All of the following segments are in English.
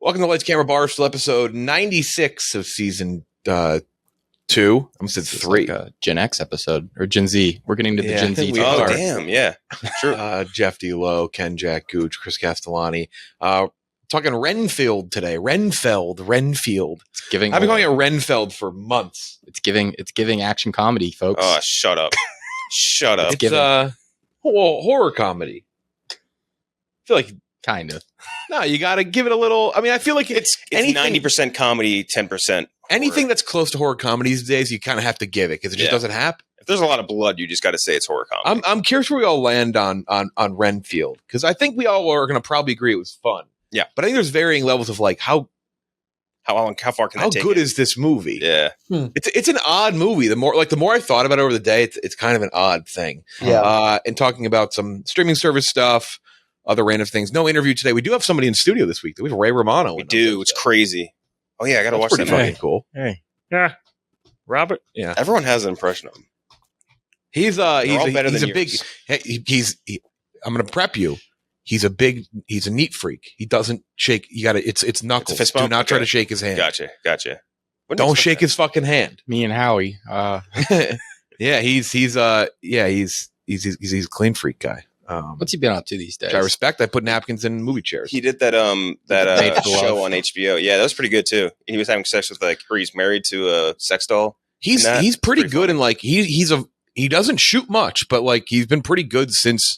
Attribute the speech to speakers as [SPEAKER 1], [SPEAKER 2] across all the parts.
[SPEAKER 1] Welcome to Lights Camera Barstool, episode 96 of season 2. I almost said 3.
[SPEAKER 2] Like a Gen X episode, or Gen Z. We're getting to the Gen Z.
[SPEAKER 3] Oh, damn, yeah.
[SPEAKER 1] Sure. Jeff D. Lowe, Ken Jack Gooch, Chris Castellani. Talking Renfield today. Renfield.
[SPEAKER 2] It's giving.
[SPEAKER 1] I've been calling it Renfield for months.
[SPEAKER 2] It's giving action comedy, folks.
[SPEAKER 3] Oh, shut up. Shut up.
[SPEAKER 1] It's horror comedy. I feel like
[SPEAKER 2] kind of.
[SPEAKER 1] No, you got to give it a little. I mean, I feel like
[SPEAKER 3] it's 90% comedy, 10%.
[SPEAKER 1] Anything that's close to horror comedy these days, you kind of have to give it because it just doesn't happen.
[SPEAKER 3] If there's a lot of blood, you just got to say it's horror comedy.
[SPEAKER 1] I'm curious where we all land on Renfield, because I think we all are going to probably agree it was fun.
[SPEAKER 3] Yeah,
[SPEAKER 1] but I think there's varying levels of like how
[SPEAKER 3] far can that take
[SPEAKER 1] good
[SPEAKER 3] it?
[SPEAKER 1] is this movie?
[SPEAKER 3] Yeah,
[SPEAKER 1] it's an odd movie. The more I thought about it over the day, it's kind of an odd thing.
[SPEAKER 4] Yeah,
[SPEAKER 1] and talking about some streaming service stuff. Other random things. No interview today. We do have somebody in studio this week. We have Ray Romano.
[SPEAKER 3] We do. It's crazy. Oh yeah, I got to watch that.
[SPEAKER 1] Pretty fucking cool.
[SPEAKER 5] Hey, yeah, Robert.
[SPEAKER 1] Yeah,
[SPEAKER 3] everyone has an impression of him.
[SPEAKER 1] He's I'm
[SPEAKER 3] better than
[SPEAKER 1] a big. I'm going to prep you. He's a neat freak. He doesn't shake. You got to. It's knuckles.
[SPEAKER 3] It's a fist bump?
[SPEAKER 1] Do not try
[SPEAKER 3] Okay.
[SPEAKER 1] to shake his hand.
[SPEAKER 3] Gotcha.
[SPEAKER 1] Don't shake his fucking hand.
[SPEAKER 2] Me and Howie.
[SPEAKER 1] Yeah, he's a clean freak guy.
[SPEAKER 2] What's he been up to these days?
[SPEAKER 1] Which I respect. I put napkins in movie chairs.
[SPEAKER 3] He did that show on HBO. Yeah, that was pretty good too. He was having sex with or he's married to a sex doll.
[SPEAKER 1] He's pretty good, and like he doesn't shoot much, but like he's been pretty good since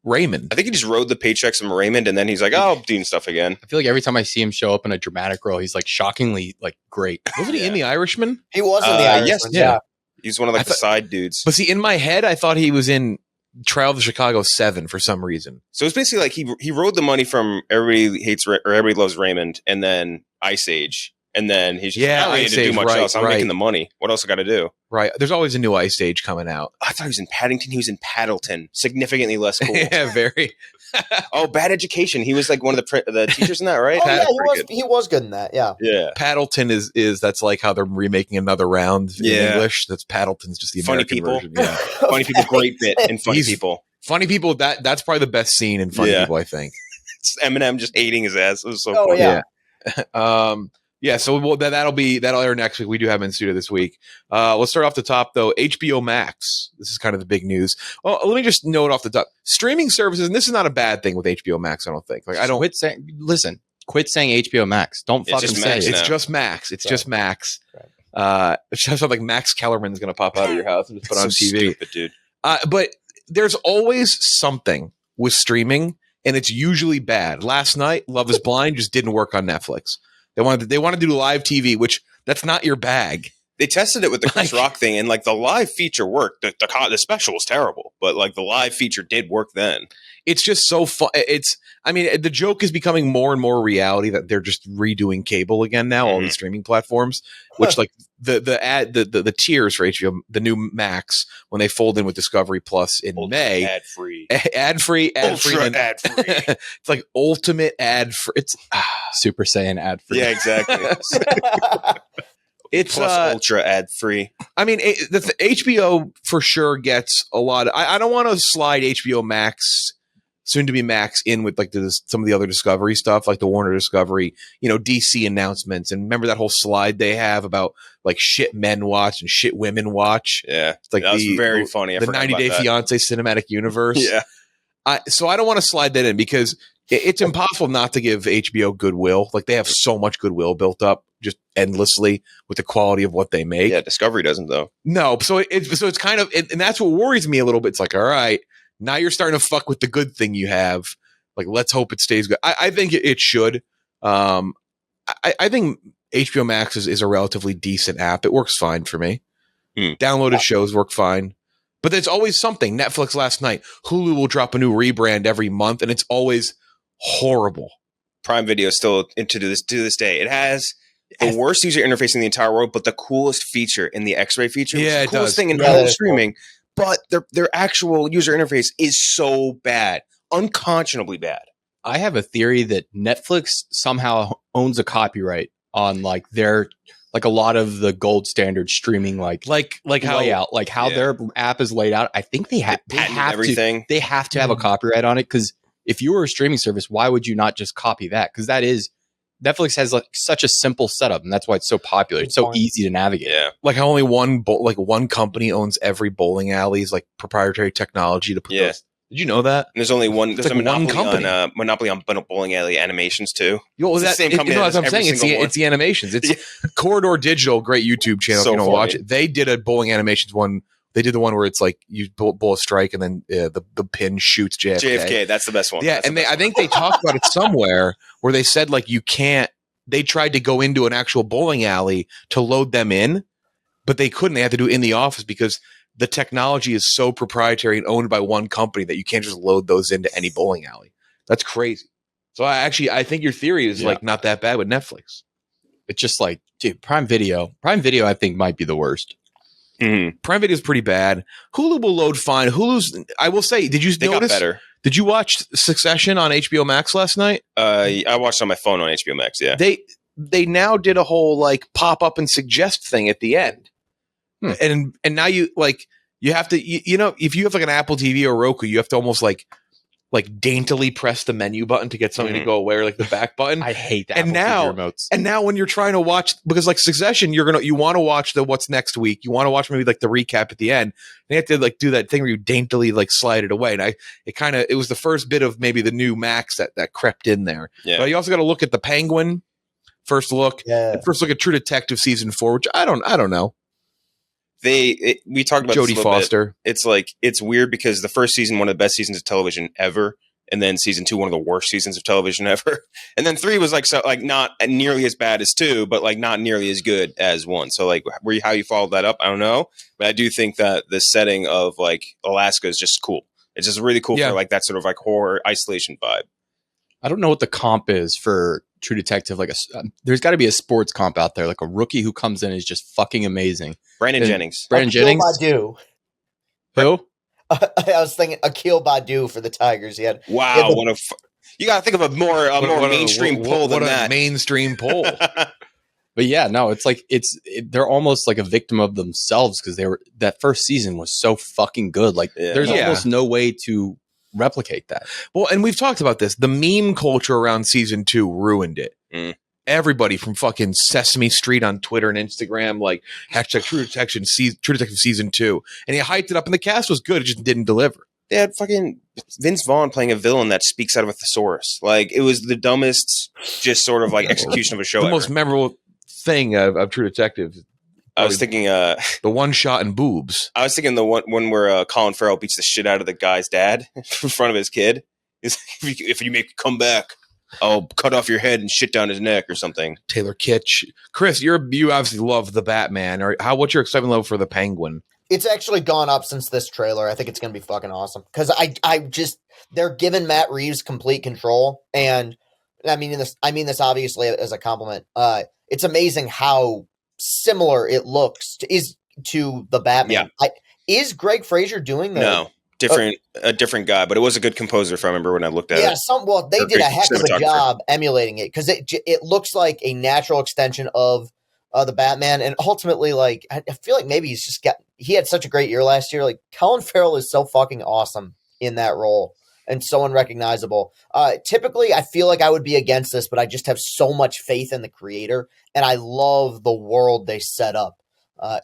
[SPEAKER 1] Raymond.
[SPEAKER 3] I think he just rode the paychecks from Raymond, and then he's like, "Oh, I'm doing stuff again."
[SPEAKER 2] I feel like every time I see him show up in a dramatic role, he's like shockingly like great.
[SPEAKER 1] Wasn't he in The Irishman?
[SPEAKER 4] he was in The Irishman.
[SPEAKER 3] Yes,
[SPEAKER 4] yeah.
[SPEAKER 3] He's one of the side dudes.
[SPEAKER 1] But see, in my head, I thought he was in Trial of the Chicago 7 for some reason.
[SPEAKER 3] So it's basically like he rode the money from Everybody Loves Raymond, and then Ice Age, and then he's just I don't need to do much else. I'm making the money. What else I got to do?
[SPEAKER 1] Right. There's always a new Ice Age coming out.
[SPEAKER 3] I thought he was in Paddington. He was in Paddleton. Significantly less cool.
[SPEAKER 1] Yeah, very.
[SPEAKER 3] Oh, Bad Education. He was like one of the teachers in that, right?
[SPEAKER 4] Oh, yeah, he was good in that. Yeah.
[SPEAKER 3] Yeah.
[SPEAKER 1] Paddleton is that's like how they're remaking Another Round in English. That's Paddleton's just the
[SPEAKER 3] Funny
[SPEAKER 1] American
[SPEAKER 3] People.
[SPEAKER 1] version. Yeah.
[SPEAKER 3] Funny People, great bit in Funny People.
[SPEAKER 1] Funny People, that's probably the best scene in Funny People, I think.
[SPEAKER 3] It's Eminem just hating his ass. It was so
[SPEAKER 4] funny.
[SPEAKER 1] Yeah. So that'll air next week. We do have him in studio this week. Let's start off the top though. HBO Max. This is kind of the big news. Well, let me just note off the top. Streaming services, and this is not a bad thing with HBO Max. I don't think. Like I don't
[SPEAKER 2] quit saying HBO Max. Don't fucking say it.
[SPEAKER 1] It's just Max. It's just Max. Right. It sounds like Max Kellerman's going to pop out of your house and just put on
[SPEAKER 3] so
[SPEAKER 1] TV.
[SPEAKER 3] Stupid, dude.
[SPEAKER 1] But there's always something with streaming, and it's usually bad. Last night, Love Is Blind just didn't work on Netflix. They wanted to do live TV, which that's not your bag.
[SPEAKER 3] They tested it with the Chris Rock thing, and like the live feature worked. The special was terrible, but like the live feature did work then.
[SPEAKER 1] It's just so fun. The joke is becoming more and more reality that they're just redoing cable again now, all these streaming platforms, which like the tiers for HBO, the new Max, when they fold in with Discovery Plus in May, ad free,
[SPEAKER 3] ultra ad free.
[SPEAKER 1] It's like ultimate ad free. It's
[SPEAKER 2] Super Saiyan ad free.
[SPEAKER 3] Yeah, exactly.
[SPEAKER 1] It's
[SPEAKER 3] plus ultra ad free.
[SPEAKER 1] I mean, the HBO for sure gets a lot of. I don't want to slide HBO Max, soon to be Max, in with like some of the other Discovery stuff, like the Warner Discovery, DC announcements. And remember that whole slide they have about like shit men watch and shit women watch.
[SPEAKER 3] Yeah,
[SPEAKER 1] it's like
[SPEAKER 3] that was very funny.
[SPEAKER 1] The 90 Day Fiance cinematic universe.
[SPEAKER 3] Yeah.
[SPEAKER 1] So I don't want to slide that in because it's impossible not to give HBO goodwill. Like they have so much goodwill built up just endlessly with the quality of what they make.
[SPEAKER 3] Yeah, Discovery doesn't though.
[SPEAKER 1] No, so it's kind of, and that's what worries me a little bit. It's like, all right, now you're starting to fuck with the good thing you have. Like, let's hope it stays good. I think it should. I think HBO Max is a relatively decent app. It works fine for me. Downloaded shows work fine. But there's always something. Netflix last night. Hulu will drop a new rebrand every month, and it's always horrible.
[SPEAKER 3] Prime Video still to this day. It has the worst user interface in the entire world, but the coolest feature in the X-ray feature.
[SPEAKER 1] Yeah,
[SPEAKER 3] the coolest thing in all streaming. But their actual user interface is so bad, unconscionably bad.
[SPEAKER 2] I have a theory that Netflix somehow owns a copyright on like their like a lot of the gold standard streaming like how layout, like how their app is laid out. I think they have
[SPEAKER 3] everything.
[SPEAKER 2] They have to have a copyright on it because if you were a streaming service, why would you not just copy that? Because that is Netflix has like such a simple setup, and that's why it's so popular. It's so easy to navigate.
[SPEAKER 3] Yeah,
[SPEAKER 1] like how only one company owns every bowling alley's like proprietary technology to put those. Did you know that?
[SPEAKER 3] And there's only one. There's
[SPEAKER 1] like
[SPEAKER 3] a monopoly
[SPEAKER 1] on
[SPEAKER 3] monopoly on bowling alley animations too.
[SPEAKER 1] Well,
[SPEAKER 3] It's the same company.
[SPEAKER 1] That's what I'm saying. It's the animations. It's Corridor Digital, great YouTube channel.
[SPEAKER 3] So
[SPEAKER 1] if you don't
[SPEAKER 3] funny.
[SPEAKER 1] watch it. They did a bowling animations one. They did the one where it's like you bowl a strike and then the pin shoots JFK.
[SPEAKER 3] JFK, that's the best one.
[SPEAKER 1] Yeah, and I think they talked about it somewhere where they said like you can't. They tried to go into an actual bowling alley to load them in, but they couldn't. They had to do it in the office because the technology is so proprietary and owned by one company that you can't just load those into any bowling alley. That's crazy. So I think your theory is like not that bad with Netflix.
[SPEAKER 2] It's just like, dude, Prime Video, I think might be the worst.
[SPEAKER 3] Mm-hmm.
[SPEAKER 1] Prime Video is pretty bad. Hulu will load fine. Hulu's, I will say, did you notice?
[SPEAKER 3] Got better.
[SPEAKER 1] Did you watch Succession on HBO Max last night?
[SPEAKER 3] I watched it on my phone on HBO Max. Yeah,
[SPEAKER 1] they now did a whole like pop up and suggest thing at the end, and now you have to if you have like an Apple TV or Roku, you have to almost like daintily press the menu button to get something to go away, or like the back button.
[SPEAKER 2] I hate that.
[SPEAKER 1] And now when you're trying to watch, because like Succession, you want to watch the what's next week. You want to watch maybe like the recap at the end. They have to like do that thing where you daintily like slide it away. And it was the first bit of maybe the new Max that crept in there.
[SPEAKER 3] Yeah.
[SPEAKER 1] But you also got to look at the Penguin first look.
[SPEAKER 4] Yeah.
[SPEAKER 1] First look at True Detective season 4, which I don't know.
[SPEAKER 3] We talked about
[SPEAKER 1] Jodie Foster.
[SPEAKER 3] It's like it's weird because the first season, one of the best seasons of television ever, and then season 2, one of the worst seasons of television ever, and then 3 was like not nearly as bad as 2, but like not nearly as good as 1. So like how you followed that up, I don't know, but I do think that the setting of like Alaska is just cool. It's just really cool for like that sort of like horror isolation vibe.
[SPEAKER 2] I don't know what the comp is for True Detective. Like there's got to be a sports comp out there, like a rookie who comes in and is just fucking amazing.
[SPEAKER 3] Brandon Jennings.
[SPEAKER 4] Badu.
[SPEAKER 2] Who?
[SPEAKER 4] I was thinking Akil Badu for the Tigers.
[SPEAKER 3] You got to think of a more mainstream pull than that.
[SPEAKER 1] Mainstream pull.
[SPEAKER 2] But yeah, no, it's like they're almost like a victim of themselves because that first season was so fucking good. Like there's almost no way to replicate that.
[SPEAKER 1] Well, and we've talked about this. The meme culture around season 2 ruined it. Everybody from fucking Sesame Street on Twitter and Instagram, like hashtag True Detective season 2, and he hyped it up, and the cast was good. It just didn't deliver.
[SPEAKER 3] They had fucking Vince Vaughn playing a villain that speaks out of a thesaurus. Like it was the dumbest, just sort of like execution of a show.
[SPEAKER 1] The most memorable thing of True Detective.
[SPEAKER 3] I was thinking
[SPEAKER 1] the one shot in boobs.
[SPEAKER 3] I was thinking the one where Colin Farrell beats the shit out of the guy's dad in front of his kid. He's like, if you make me come back, I'll cut off your head and shit down his neck or something.
[SPEAKER 1] Taylor Kitsch. Chris, you obviously love the Batman. What's your excitement level for the Penguin?
[SPEAKER 4] It's actually gone up since this trailer. I think it's going to be fucking awesome because they're giving Matt Reeves complete control, and I mean this obviously as a compliment. It's amazing how similar it looks to the Batman.
[SPEAKER 3] Yeah.
[SPEAKER 4] Is Greg Fraser doing that?
[SPEAKER 3] No. A different guy, but it was a good composer if I remember when I looked at it.
[SPEAKER 4] Yeah, they did a heck of a job emulating it because it looks like a natural extension of the Batman, and ultimately, like I feel like maybe he had such a great year last year. Like Colin Farrell is so fucking awesome in that role and so unrecognizable. Typically, I feel like I would be against this, but I just have so much faith in the creator, and I love the world they set up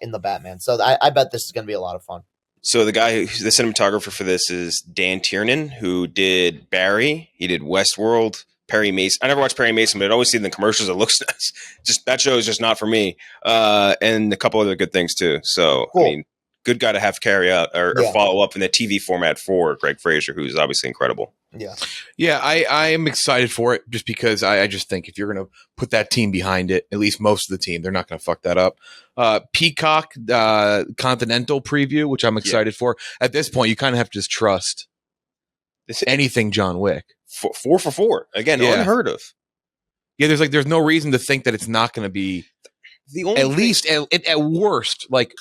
[SPEAKER 4] in the Batman. So I bet this is going to be a lot of fun.
[SPEAKER 3] So the cinematographer for this is Dan Tiernan, who did Barry. He did Westworld, Perry Mason. I never watched Perry Mason, but I'd always see in the commercials. It looks nice. Just that show is just not for me. And a couple other good things too. So cool. I mean, good guy to have carry out or follow up in the TV format for Greg Fraser, who's obviously incredible.
[SPEAKER 1] Yeah. I am excited for it just because I just think if you're going to put that team behind it, at least most of the team, they're not going to fuck that up. Peacock Continental preview, which I'm excited for. At this point, you kind of have to just trust anything John Wick.
[SPEAKER 3] 4 for 4 again, unheard of.
[SPEAKER 1] Yeah, there's no reason to think that it's not going to be at worst like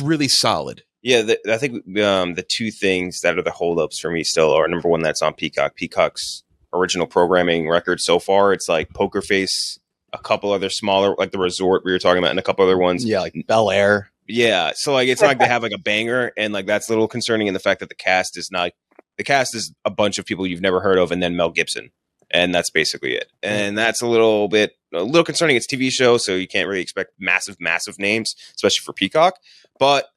[SPEAKER 1] really solid.
[SPEAKER 3] Yeah, I think the two things that are the holdups for me still are, number one, that's on Peacock. Peacock's original programming record so far, it's like Poker Face, a couple other smaller, like The Resort we were talking about, and a couple other ones.
[SPEAKER 2] Yeah, like Bel Air.
[SPEAKER 3] Yeah, so like it's not like they have like a banger, and like that's a little concerning in the fact that the cast is a bunch of people you've never heard of, and then Mel Gibson. And that's basically it. And that's a little concerning. It's a TV show, so you can't really expect massive names, especially for Peacock. But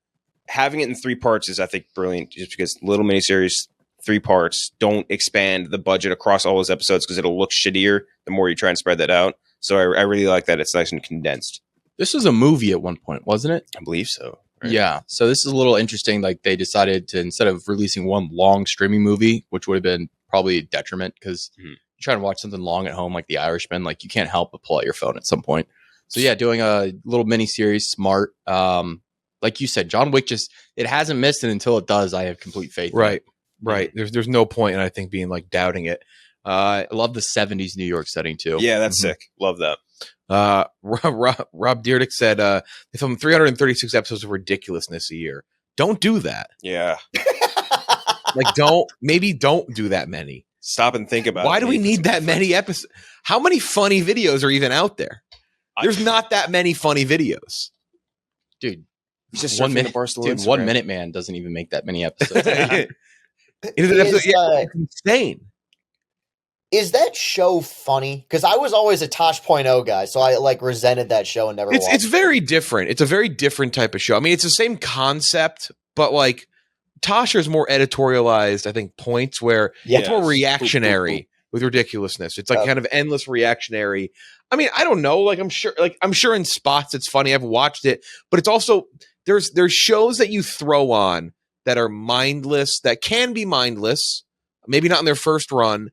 [SPEAKER 3] having it in 3 parts is, I think, brilliant, just because little miniseries, 3 parts, don't expand the budget across all those episodes because it'll look shittier the more you try and spread that out. So I really like that it's nice and condensed.
[SPEAKER 2] This was a movie at one point, wasn't it?
[SPEAKER 3] I believe so. Right?
[SPEAKER 2] Yeah. So this is a little interesting. Like they decided to, instead of releasing one long streaming movie, which would have been probably a detriment because you try to watch something long at home, like The Irishman, like you can't help but pull out your phone at some point. So yeah, doing a little mini series, smart. Like you said, John Wick it hasn't missed, and until it does, I have complete faith.
[SPEAKER 1] Right. Right. There's no point in, I think, being like doubting it.
[SPEAKER 2] I love the 70s New York setting too.
[SPEAKER 3] Yeah, that's sick. Love that.
[SPEAKER 1] Rob Dyrdek said they filmed 336 episodes of Ridiculousness a year. Don't do that.
[SPEAKER 3] Yeah.
[SPEAKER 1] Like, don't do that many.
[SPEAKER 3] Stop and think about it.
[SPEAKER 1] Why do we need that many episodes? How many funny videos are even out there? There's not that many funny videos.
[SPEAKER 2] Dude,
[SPEAKER 3] just
[SPEAKER 2] 1 minute.
[SPEAKER 3] Barstool
[SPEAKER 2] Dude,
[SPEAKER 3] Instagram.
[SPEAKER 2] 1 Minute Man doesn't even make that many episodes.
[SPEAKER 1] It's insane.
[SPEAKER 4] Is that show funny? Because I was always a Tosh.0 guy, so I like resented that show and never watched
[SPEAKER 1] It's very different. It's a very different type of show. I mean, it's the same concept, but like Tasha's more editorialized, I think, points where it's more reactionary with Ridiculousness. It's like kind of endless reactionary. I mean, I don't know. Like I'm sure in spots it's funny. I've watched it, but it's also there's shows that you throw on that are mindless, that can be mindless, maybe not in their first run.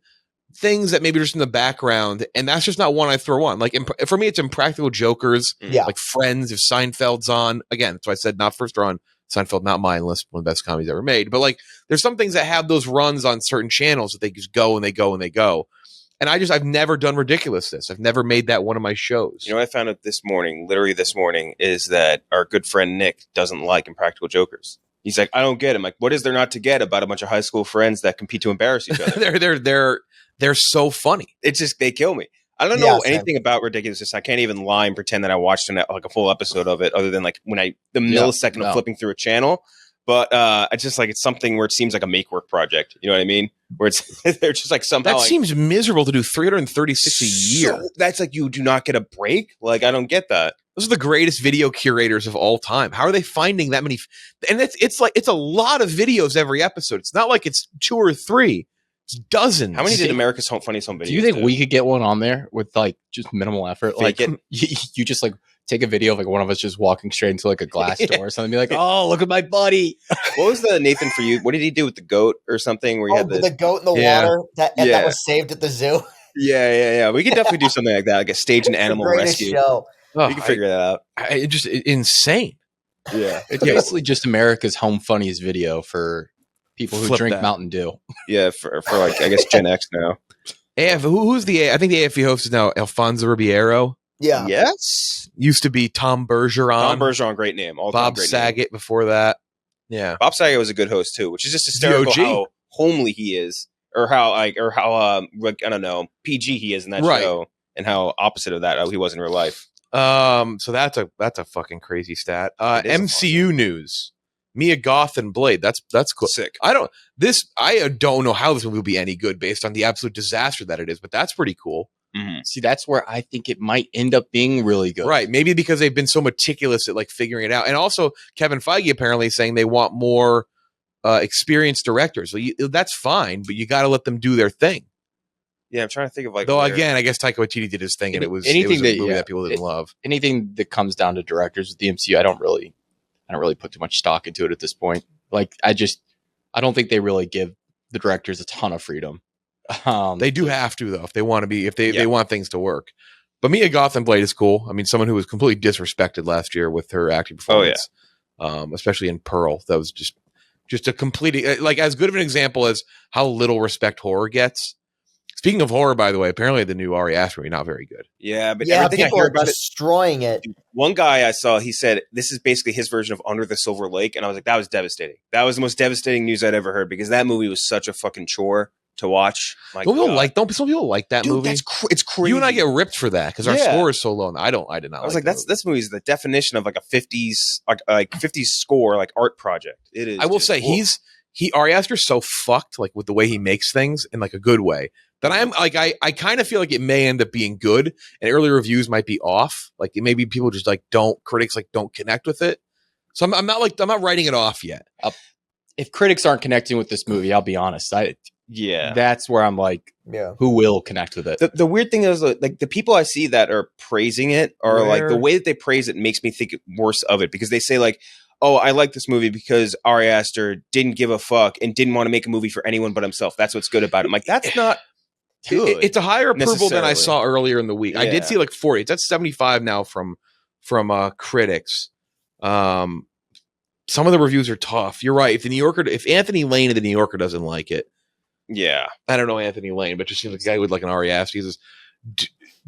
[SPEAKER 1] Things that maybe just in the background, and that's just not one I throw on. Like for me, it's Impractical Jokers, like Friends. If Seinfeld's on, again, that's why I said not first run. Seinfeld, not mindless, one of the best comedies ever made. But like, there's some things that have those runs on certain channels that they just go and they go and they go. And I've never done Ridiculousness. I've never made that one of my shows.
[SPEAKER 3] You know what I found out literally this morning, is that our good friend Nick doesn't like Impractical Jokers. He's like, I don't get it. I'm like, what is there not to get about a bunch of high school friends that compete to embarrass each other?
[SPEAKER 1] They're so funny.
[SPEAKER 3] It's just, they kill me. I don't know anything about Ridiculousness. I can't even lie and pretend that I watched like a full episode of it, other than like the millisecond of flipping through a channel. But I just like, it's something where it seems like a make work project. You know what I mean? Where it's they're just like somehow.
[SPEAKER 1] That seems miserable to do 336 a year.
[SPEAKER 3] So, that's like, you do not get a break. Like, I don't get that.
[SPEAKER 1] Those are the greatest video curators of all time. How are they finding that many? And it's a lot of videos every episode. It's not like it's 2 or 3. It's dozens.
[SPEAKER 3] How many did America's Funniest Home Videos?
[SPEAKER 2] Do you think we could get one on there with like just minimal effort? Like you just like take a video of like one of us just walking straight into like a glass door or something. Be like, oh, look at my buddy.
[SPEAKER 3] What was the Nathan for you? What did he do with the goat or something? Where he had
[SPEAKER 4] the goat in the water that was saved at the zoo.
[SPEAKER 3] Yeah. We could definitely do something like that, like a stage and animal rescue.
[SPEAKER 4] Show.
[SPEAKER 3] We can figure that out.
[SPEAKER 1] It's just insane.
[SPEAKER 3] Yeah,
[SPEAKER 2] it's basically just America's Home Funniest Video for people who drink Mountain Dew.
[SPEAKER 3] Yeah, for like, I guess, Gen X now.
[SPEAKER 1] Who's I think the AFE host is now Alfonso Ribeiro.
[SPEAKER 4] Yeah.
[SPEAKER 3] Yes.
[SPEAKER 1] Used to be Tom Bergeron.
[SPEAKER 3] Tom Bergeron, great name.
[SPEAKER 1] Bob Saget before that. Yeah.
[SPEAKER 3] Bob Saget was a good host too, which is just hysterical how homely he is, or how I don't know, PG he is in that show, and how opposite of that he was in real life.
[SPEAKER 1] So that's a fucking crazy stat. MCU news. Mia Goth and Blade. That's cool.
[SPEAKER 3] Sick.
[SPEAKER 1] I don't know how this movie will be any good based on the absolute disaster that it is, but that's pretty cool.
[SPEAKER 3] Mm-hmm.
[SPEAKER 2] See, that's where I think it might end up being really good.
[SPEAKER 1] Right. Maybe because they've been so meticulous at like figuring it out. And also Kevin Feige apparently saying they want more experienced directors. So that's fine, but you got to let them do their thing.
[SPEAKER 3] Yeah, I'm trying to think of like.
[SPEAKER 1] Though again, I guess Taika Waititi did his thing, and it was a movie that people didn't love.
[SPEAKER 2] Anything that comes down to directors with the MCU, I don't really put too much stock into it at this point. Like, I don't think they really give the directors a ton of freedom.
[SPEAKER 1] They do have to, though, if they want to be, if they want things to work. But Mia Goth and Blade is cool. I mean, someone who was completely disrespected last year with her acting performance, especially in Pearl. That was just a complete, like, as good of an example as how little respect horror gets. Speaking of horror, by the way, apparently the new Ari Aster movie not very good.
[SPEAKER 3] Yeah, but everything
[SPEAKER 4] people
[SPEAKER 3] I hear
[SPEAKER 4] are
[SPEAKER 3] about
[SPEAKER 4] destroying it.
[SPEAKER 3] One guy I saw, he said this is basically his version of Under the Silver Lake, and I was like, that was devastating. That was the most devastating news I'd ever heard, because that movie was such a fucking chore to watch.
[SPEAKER 1] Some people like that movie.
[SPEAKER 3] It's crazy.
[SPEAKER 1] You and I get ripped for that because our score is so low. And I did not. I was like,
[SPEAKER 3] this movie is the definition of like a 50s like 50s score, like art project. It is.
[SPEAKER 1] I will say Ari Aster's so fucked like with the way he makes things in like a good way that I'm like, I kind of feel like it may end up being good, and early reviews might be off. Like maybe people just like critics like don't connect with it. So I'm not writing it off yet.
[SPEAKER 2] If critics aren't connecting with this movie, I'll be honest. That's where I'm like, who will connect with it?
[SPEAKER 3] The weird thing is, like, the people I see that are praising it are like, the way that they praise it makes me think worse of it, because they say like, oh, I like this movie because Ari Aster didn't give a fuck and didn't want to make a movie for anyone but himself. That's what's good about it. I'm like, that's not good.
[SPEAKER 1] It's a higher approval than I saw earlier in the week.
[SPEAKER 3] Yeah.
[SPEAKER 1] I did see like 40. That's 75 now from critics. Some of the reviews are tough. You're right. If Anthony Lane of the New Yorker doesn't like it,
[SPEAKER 3] yeah,
[SPEAKER 1] I don't know Anthony Lane, but just seems like a guy with like an Ari Aster. He says,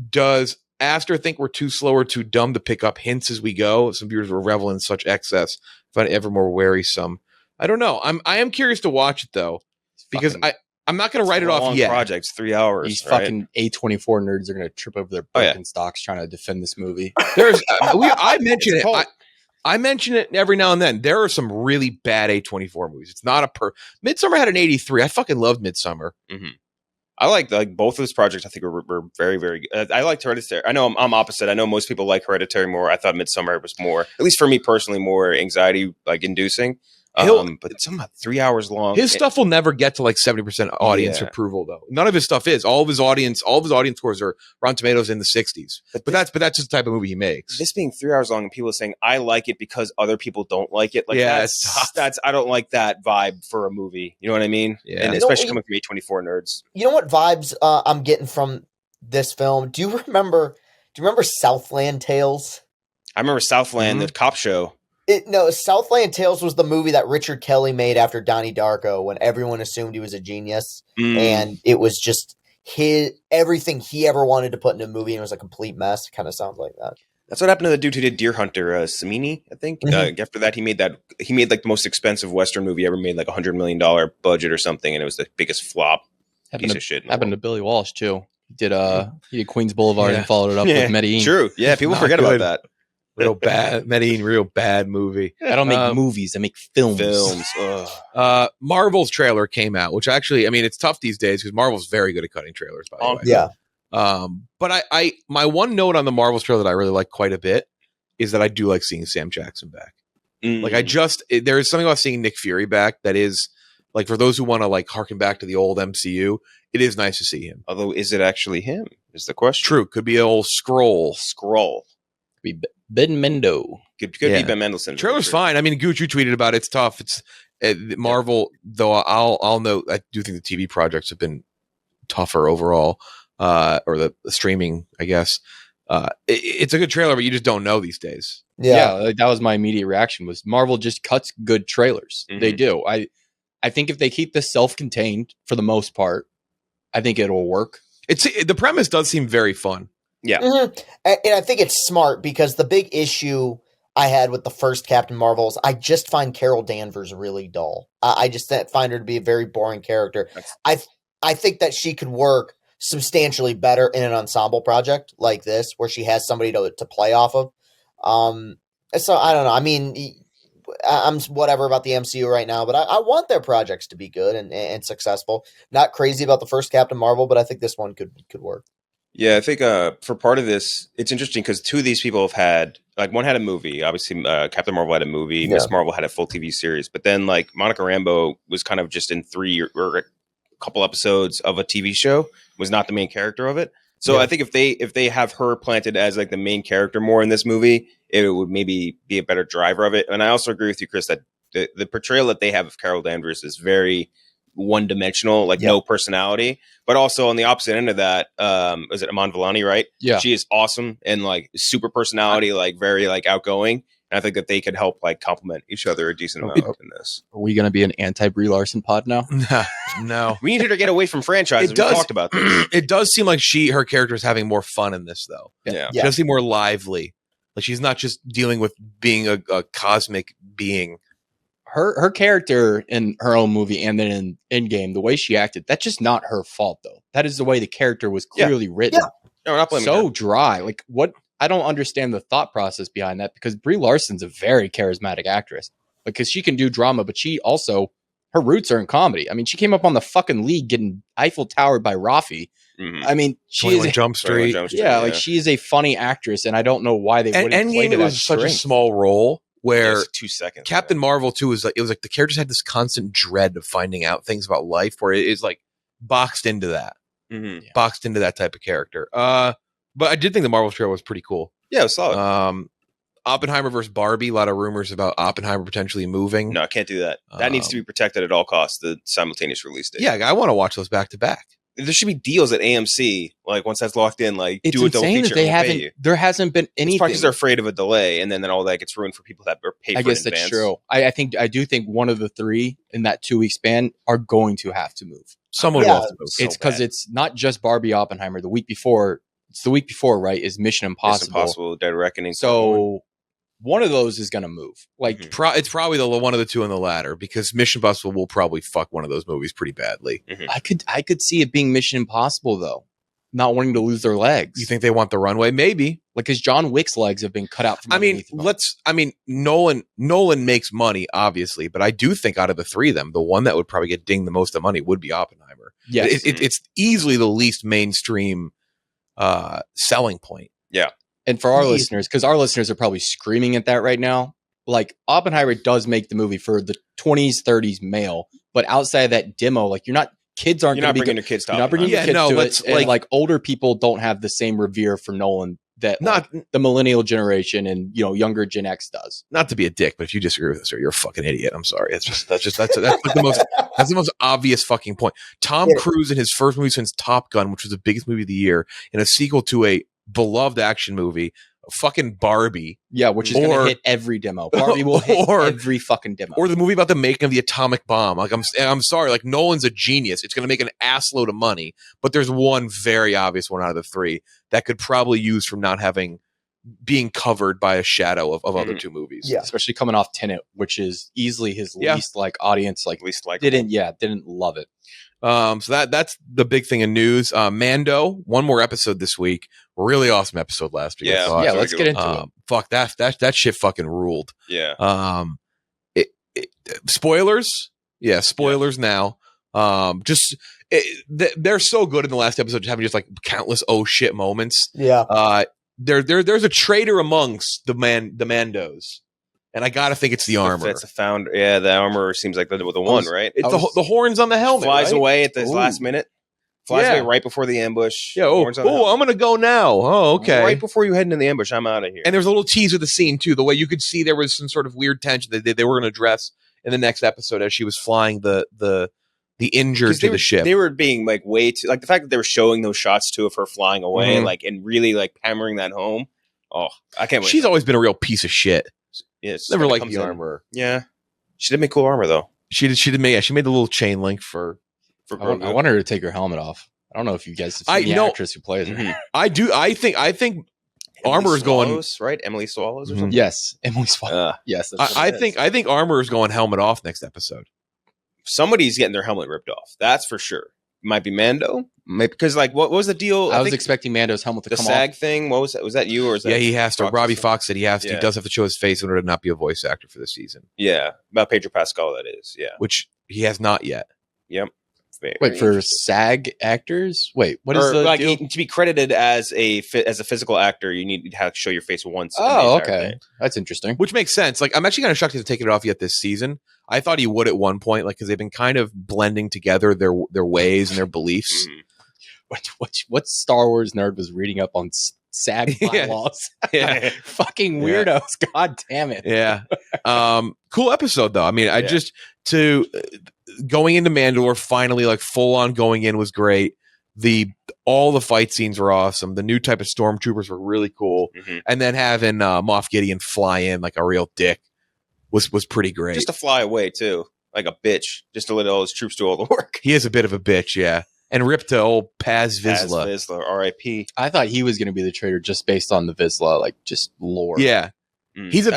[SPEAKER 1] does Aster think we're too slow or too dumb to pick up hints as we go? Some viewers will revel in such excess, find it ever more wearisome. I don't know. I am curious to watch it though, because I'm not going to write it off yet.
[SPEAKER 3] Project's 3 hours.
[SPEAKER 2] These fucking A24 nerds are going to trip over their Birkenstocks trying to defend this movie.
[SPEAKER 1] There's I mention it. I mention it every now and then. There are some really bad A24 movies. It's not Midsommar had an 83. I fucking loved Midsommar.
[SPEAKER 3] Mm-hmm. I like both of those projects. I think were very, very good. I liked Hereditary. I know I'm opposite. I know most people like Hereditary more. I thought Midsommar was more, at least for me personally, more anxiety like inducing. But it's about 3 hours long.
[SPEAKER 1] His stuff will never get to like 70% audience approval, though. None of his stuff is. All of his audience scores are Rotten Tomatoes in the 60s. But that's just the type of movie he makes.
[SPEAKER 3] This being 3 hours long and people are saying I like it because other people don't like it. Like that's I don't like that vibe for a movie. You know what I mean?
[SPEAKER 1] Yeah.
[SPEAKER 3] And especially coming from A24 nerds.
[SPEAKER 4] You know what vibes I'm getting from this film? Do you remember Southland Tales?
[SPEAKER 3] I remember Southland, the cop show.
[SPEAKER 4] Southland Tales was the movie that Richard Kelly made after Donnie Darko, when everyone assumed he was a genius, and it was just everything he ever wanted to put in a movie, and it was a complete mess. Kind of sounds like that.
[SPEAKER 3] That's what happened to the dude who did Deer Hunter, Samini, I think.
[SPEAKER 4] Mm-hmm.
[SPEAKER 3] After that, he made like the most expensive Western movie ever made, like $100 million budget or something, and it was the biggest flop. Piece of shit.
[SPEAKER 2] Happened to Billy Walsh too. He did Queens Boulevard and followed it up with Medellin.
[SPEAKER 3] True. Yeah, people forget about that.
[SPEAKER 1] Real bad Medellin, real bad movie.
[SPEAKER 2] I don't make movies, I make films.
[SPEAKER 1] Marvel's trailer came out, which actually, I mean, it's tough these days because Marvel's very good at cutting trailers, by the way.
[SPEAKER 4] Yeah.
[SPEAKER 1] But my one note on the Marvel's trailer that I really like quite a bit is that I do like seeing Sam Jackson back. Like there is something about seeing Nick Fury back that is like, for those who want to like harken back to the old MCU, it is nice to see him.
[SPEAKER 3] Although, is it actually him? Is the question.
[SPEAKER 1] True. Could be an old Skrull.
[SPEAKER 2] Could be Ben Mendo.
[SPEAKER 3] Could be Ben Mendelsohn.
[SPEAKER 1] Trailer's fine. I mean, Gooch, you tweeted about it. It's tough. It's Marvel, though. I'll note. I do think the TV projects have been tougher overall, or the streaming, I guess. It's a good trailer, but you just don't know these days.
[SPEAKER 2] Yeah, that was my immediate reaction. Was Marvel just cuts good trailers?
[SPEAKER 3] Mm-hmm.
[SPEAKER 2] They do. I think if they keep this self-contained for the most part, I think it'll work.
[SPEAKER 1] The premise does seem very fun.
[SPEAKER 3] Yeah.
[SPEAKER 4] Mm-hmm. And I think it's smart, because the big issue I had with the first Captain Marvel is I just find Carol Danvers really dull. I just find her to be a very boring character. I think that she could work substantially better in an ensemble project like this, where she has somebody to play off of. So I don't know. I mean, I'm whatever about the MCU right now, but I want their projects to be good and successful. Not crazy about the first Captain Marvel, but I think this one could work.
[SPEAKER 3] Yeah, I think for part of this, it's interesting because two of these people have had, like, one had a movie. Obviously, Captain Marvel had a movie. Miss Marvel had a full TV series. But then, like, Monica Rambeau was kind of just in 3 or a couple episodes of a TV show, was not the main character of it. So I think if they have her planted as, like, the main character more in this movie, it would maybe be a better driver of it. And I also agree with you, Chris, that the portrayal that they have of Carol Danvers is very one-dimensional, like no personality. But also on the opposite end of that, is it Iman Vellani, right?
[SPEAKER 2] Yeah,
[SPEAKER 3] she is awesome and like super personality, like very like outgoing. And I think that they could help like complement each other a decent amount in this.
[SPEAKER 2] Are we going to be an anti-Brie Larson pod now?
[SPEAKER 1] No.
[SPEAKER 3] We need her to get away from franchises. We talked about this.
[SPEAKER 1] It does seem like her character is having more fun in this, though.
[SPEAKER 3] Yeah.
[SPEAKER 1] She does seem more lively. Like, she's not just dealing with being a cosmic being.
[SPEAKER 2] Her character in her own movie and then in Endgame, the way she acted, that's just not her fault, though. That is the way the character was clearly written.
[SPEAKER 3] No, we're not blaming
[SPEAKER 2] so
[SPEAKER 3] her.
[SPEAKER 2] dry. Like, what? I don't understand the thought process behind that, because Brie Larson's a very charismatic actress. Because she can do drama, but she also, her roots are in comedy. I mean, she came up on the fucking league getting Eiffel Towered by Rafi.
[SPEAKER 3] Mhm.
[SPEAKER 2] I mean, she
[SPEAKER 1] 21
[SPEAKER 2] is
[SPEAKER 1] Jump Street.
[SPEAKER 2] like she is a funny actress, and I don't know why they wouldn't play
[SPEAKER 1] Endgame,
[SPEAKER 2] to
[SPEAKER 1] it
[SPEAKER 2] that
[SPEAKER 1] was such a
[SPEAKER 2] strength.
[SPEAKER 1] small role where
[SPEAKER 3] 2 seconds.
[SPEAKER 1] Captain Marvel too was like, it was like the characters had this constant dread of finding out things about life, where it is like boxed into that, boxed into that type of character. But I did think the Marvel trailer was pretty cool.
[SPEAKER 3] Yeah, it was solid.
[SPEAKER 1] Oppenheimer versus Barbie. A lot of rumors about Oppenheimer potentially moving.
[SPEAKER 3] No, I can't do that. That needs to be protected at all costs. The simultaneous release date.
[SPEAKER 1] Yeah, I want to watch those back to back.
[SPEAKER 3] There should be deals at AMC. Like once that's locked in, like
[SPEAKER 2] It's
[SPEAKER 3] do a double
[SPEAKER 2] insane
[SPEAKER 3] feature.
[SPEAKER 2] that they
[SPEAKER 3] and we'll pay
[SPEAKER 2] haven't.
[SPEAKER 3] you.
[SPEAKER 2] There hasn't been
[SPEAKER 3] It's
[SPEAKER 2] anything.
[SPEAKER 3] probably because they're afraid of a delay, and then all that gets ruined for people that are paid.
[SPEAKER 2] I
[SPEAKER 3] for
[SPEAKER 2] guess
[SPEAKER 3] it in
[SPEAKER 2] that's
[SPEAKER 3] advance.
[SPEAKER 2] true. I do think one of the three in that 2 week span are going to have to move.
[SPEAKER 1] Someone
[SPEAKER 4] Yeah.
[SPEAKER 1] will have to move.
[SPEAKER 2] It's because it's not just Barbie Oppenheimer. The week before, right? Is Mission
[SPEAKER 3] It's
[SPEAKER 2] Impossible.
[SPEAKER 3] impossible. Dead Reckoning.
[SPEAKER 2] So one of those is going to move. Like
[SPEAKER 3] Mhm.
[SPEAKER 1] It's probably the one of the two in the latter, because Mission Impossible will probably fuck one of those movies pretty badly.
[SPEAKER 2] I could see it being Mission Impossible though, not wanting to lose their legs.
[SPEAKER 1] You think they want the runway? Maybe.
[SPEAKER 2] like because John Wick's legs have been cut out from.
[SPEAKER 1] I mean,
[SPEAKER 2] underneath him.
[SPEAKER 1] Nolan makes money, obviously, but I do think out of the three of them, the one that would probably get dinged the most of money would be Oppenheimer.
[SPEAKER 2] Yes.
[SPEAKER 1] It's easily the least mainstream selling point.
[SPEAKER 2] And for our listeners, because our listeners are probably screaming at that right now, like Oppenheimer does make the movie for the 20s, 30s male, but outside of that demo, like kids aren't
[SPEAKER 3] You're
[SPEAKER 2] going
[SPEAKER 3] not
[SPEAKER 2] to be
[SPEAKER 3] bringing your kids to
[SPEAKER 2] you're not bringing your
[SPEAKER 1] Oppenheimer.
[SPEAKER 2] kids
[SPEAKER 1] Yeah, no,
[SPEAKER 2] to
[SPEAKER 1] let's,
[SPEAKER 2] it. And like older people don't have the same revere for Nolan that
[SPEAKER 1] Not
[SPEAKER 2] the millennial generation and younger Gen X does.
[SPEAKER 1] not to be a dick, but if you disagree with us, you're a fucking idiot. I'm sorry. That's like the most obvious fucking point. Tom Cruise in his first movie since Top Gun, which was the biggest movie of the year, in a sequel to a beloved action movie, fucking Barbie.
[SPEAKER 2] Yeah, which is going to hit every demo. Barbie will hit every fucking demo.
[SPEAKER 1] Or the movie about the making of the atomic bomb. Like I'm sorry, like Nolan's a genius. It's going to make an ass load of money, but there's one very obvious one out of the three that could probably use from not being covered by a shadow of other two movies.
[SPEAKER 4] Yeah.
[SPEAKER 2] Especially coming off Tenet, which is easily his least like audience, like
[SPEAKER 3] least like
[SPEAKER 2] didn't love it.
[SPEAKER 1] So that's the big thing in news. Mando, one more episode this week. Really awesome episode last week.
[SPEAKER 3] Yeah.
[SPEAKER 2] Yeah, let's get into it.
[SPEAKER 1] Fuck that shit fucking ruled.
[SPEAKER 3] Yeah.
[SPEAKER 1] Spoilers. Yeah, spoilers now. They're so good in the last episode, just having just like countless oh shit moments.
[SPEAKER 4] Yeah.
[SPEAKER 1] There's a traitor amongst the Mandos, and I gotta think it's the armor.
[SPEAKER 3] It's a founder. Yeah, the armor seems like the one, right?
[SPEAKER 1] It's the horns on the helmet.
[SPEAKER 3] Flies
[SPEAKER 1] right?
[SPEAKER 3] away at the last minute. Flies away right before the ambush.
[SPEAKER 1] Yeah. I'm gonna go now. Oh, okay.
[SPEAKER 3] Right before you head into the ambush, I'm out of here.
[SPEAKER 1] And there's a little teaser of the scene too. The way you could see there was some sort of weird tension that they were going to address in the next episode as she was flying the injured to the ship.
[SPEAKER 3] They were being like way too like the fact that they were showing those shots too of her flying away,
[SPEAKER 1] Mhm.
[SPEAKER 3] like and really like hammering that home. Oh, I can't wait.
[SPEAKER 1] She's always been a real piece of shit.
[SPEAKER 3] Yes,
[SPEAKER 1] Never liked the armor.
[SPEAKER 3] Yeah, she did make cool armor though.
[SPEAKER 1] She did make. Yeah, she made the little chain link for.
[SPEAKER 2] I want her to take her helmet off. I don't know if you guys have seen the actress who plays her.
[SPEAKER 1] I do. I think armor is going
[SPEAKER 3] right. Emily Swallows or something.
[SPEAKER 2] Yes, Emily Swallows. Yes,
[SPEAKER 1] I think armor is going helmet off next episode.
[SPEAKER 3] Somebody's getting their helmet ripped off. That's for sure. Might be Mando. Maybe because like what was the deal?
[SPEAKER 2] I was expecting Mando's helmet to
[SPEAKER 3] the
[SPEAKER 2] come
[SPEAKER 3] SAG
[SPEAKER 2] off.
[SPEAKER 3] thing. What was that? Was that you or is that?
[SPEAKER 1] Yeah, he has to.
[SPEAKER 3] Fox
[SPEAKER 1] Robbie Fox said he has to.
[SPEAKER 3] Yeah.
[SPEAKER 1] He does have to show his face in order to not be a voice actor for the season.
[SPEAKER 3] Yeah, about Pedro Pascal. That is. Yeah.
[SPEAKER 1] Which he has not yet.
[SPEAKER 3] Yep.
[SPEAKER 2] Wait, for SAG actors? Wait, what is the
[SPEAKER 3] like
[SPEAKER 2] deal?
[SPEAKER 3] to be credited as a physical actor? You need to have to show your face once.
[SPEAKER 2] Oh, okay, that's interesting.
[SPEAKER 1] Which makes sense. Like, I'm actually kind of shocked he hasn't taken it off yet this season. I thought he would at one point, like because they've been kind of blending together their ways and their beliefs.
[SPEAKER 2] What Star Wars nerd was reading up on SAG bylaws?
[SPEAKER 3] Yeah.
[SPEAKER 2] Fucking weirdos. God damn it.
[SPEAKER 1] Yeah. Cool episode though. I mean, going into Mandalore finally, like full on going in was great. All the fight scenes were awesome. The new type of stormtroopers were really cool.
[SPEAKER 3] Mm-hmm.
[SPEAKER 1] And then having Moff Gideon fly in like a real dick was pretty great.
[SPEAKER 3] Just to fly away too, like a bitch, just to let all his troops do all the work.
[SPEAKER 1] He is a bit of a bitch, yeah. And ripped to old Paz Vizsla.
[SPEAKER 3] Paz Vizsla, R.I.P.
[SPEAKER 2] I thought he was going to be the traitor just based on the Vizsla, like just lore.
[SPEAKER 1] Yeah. He's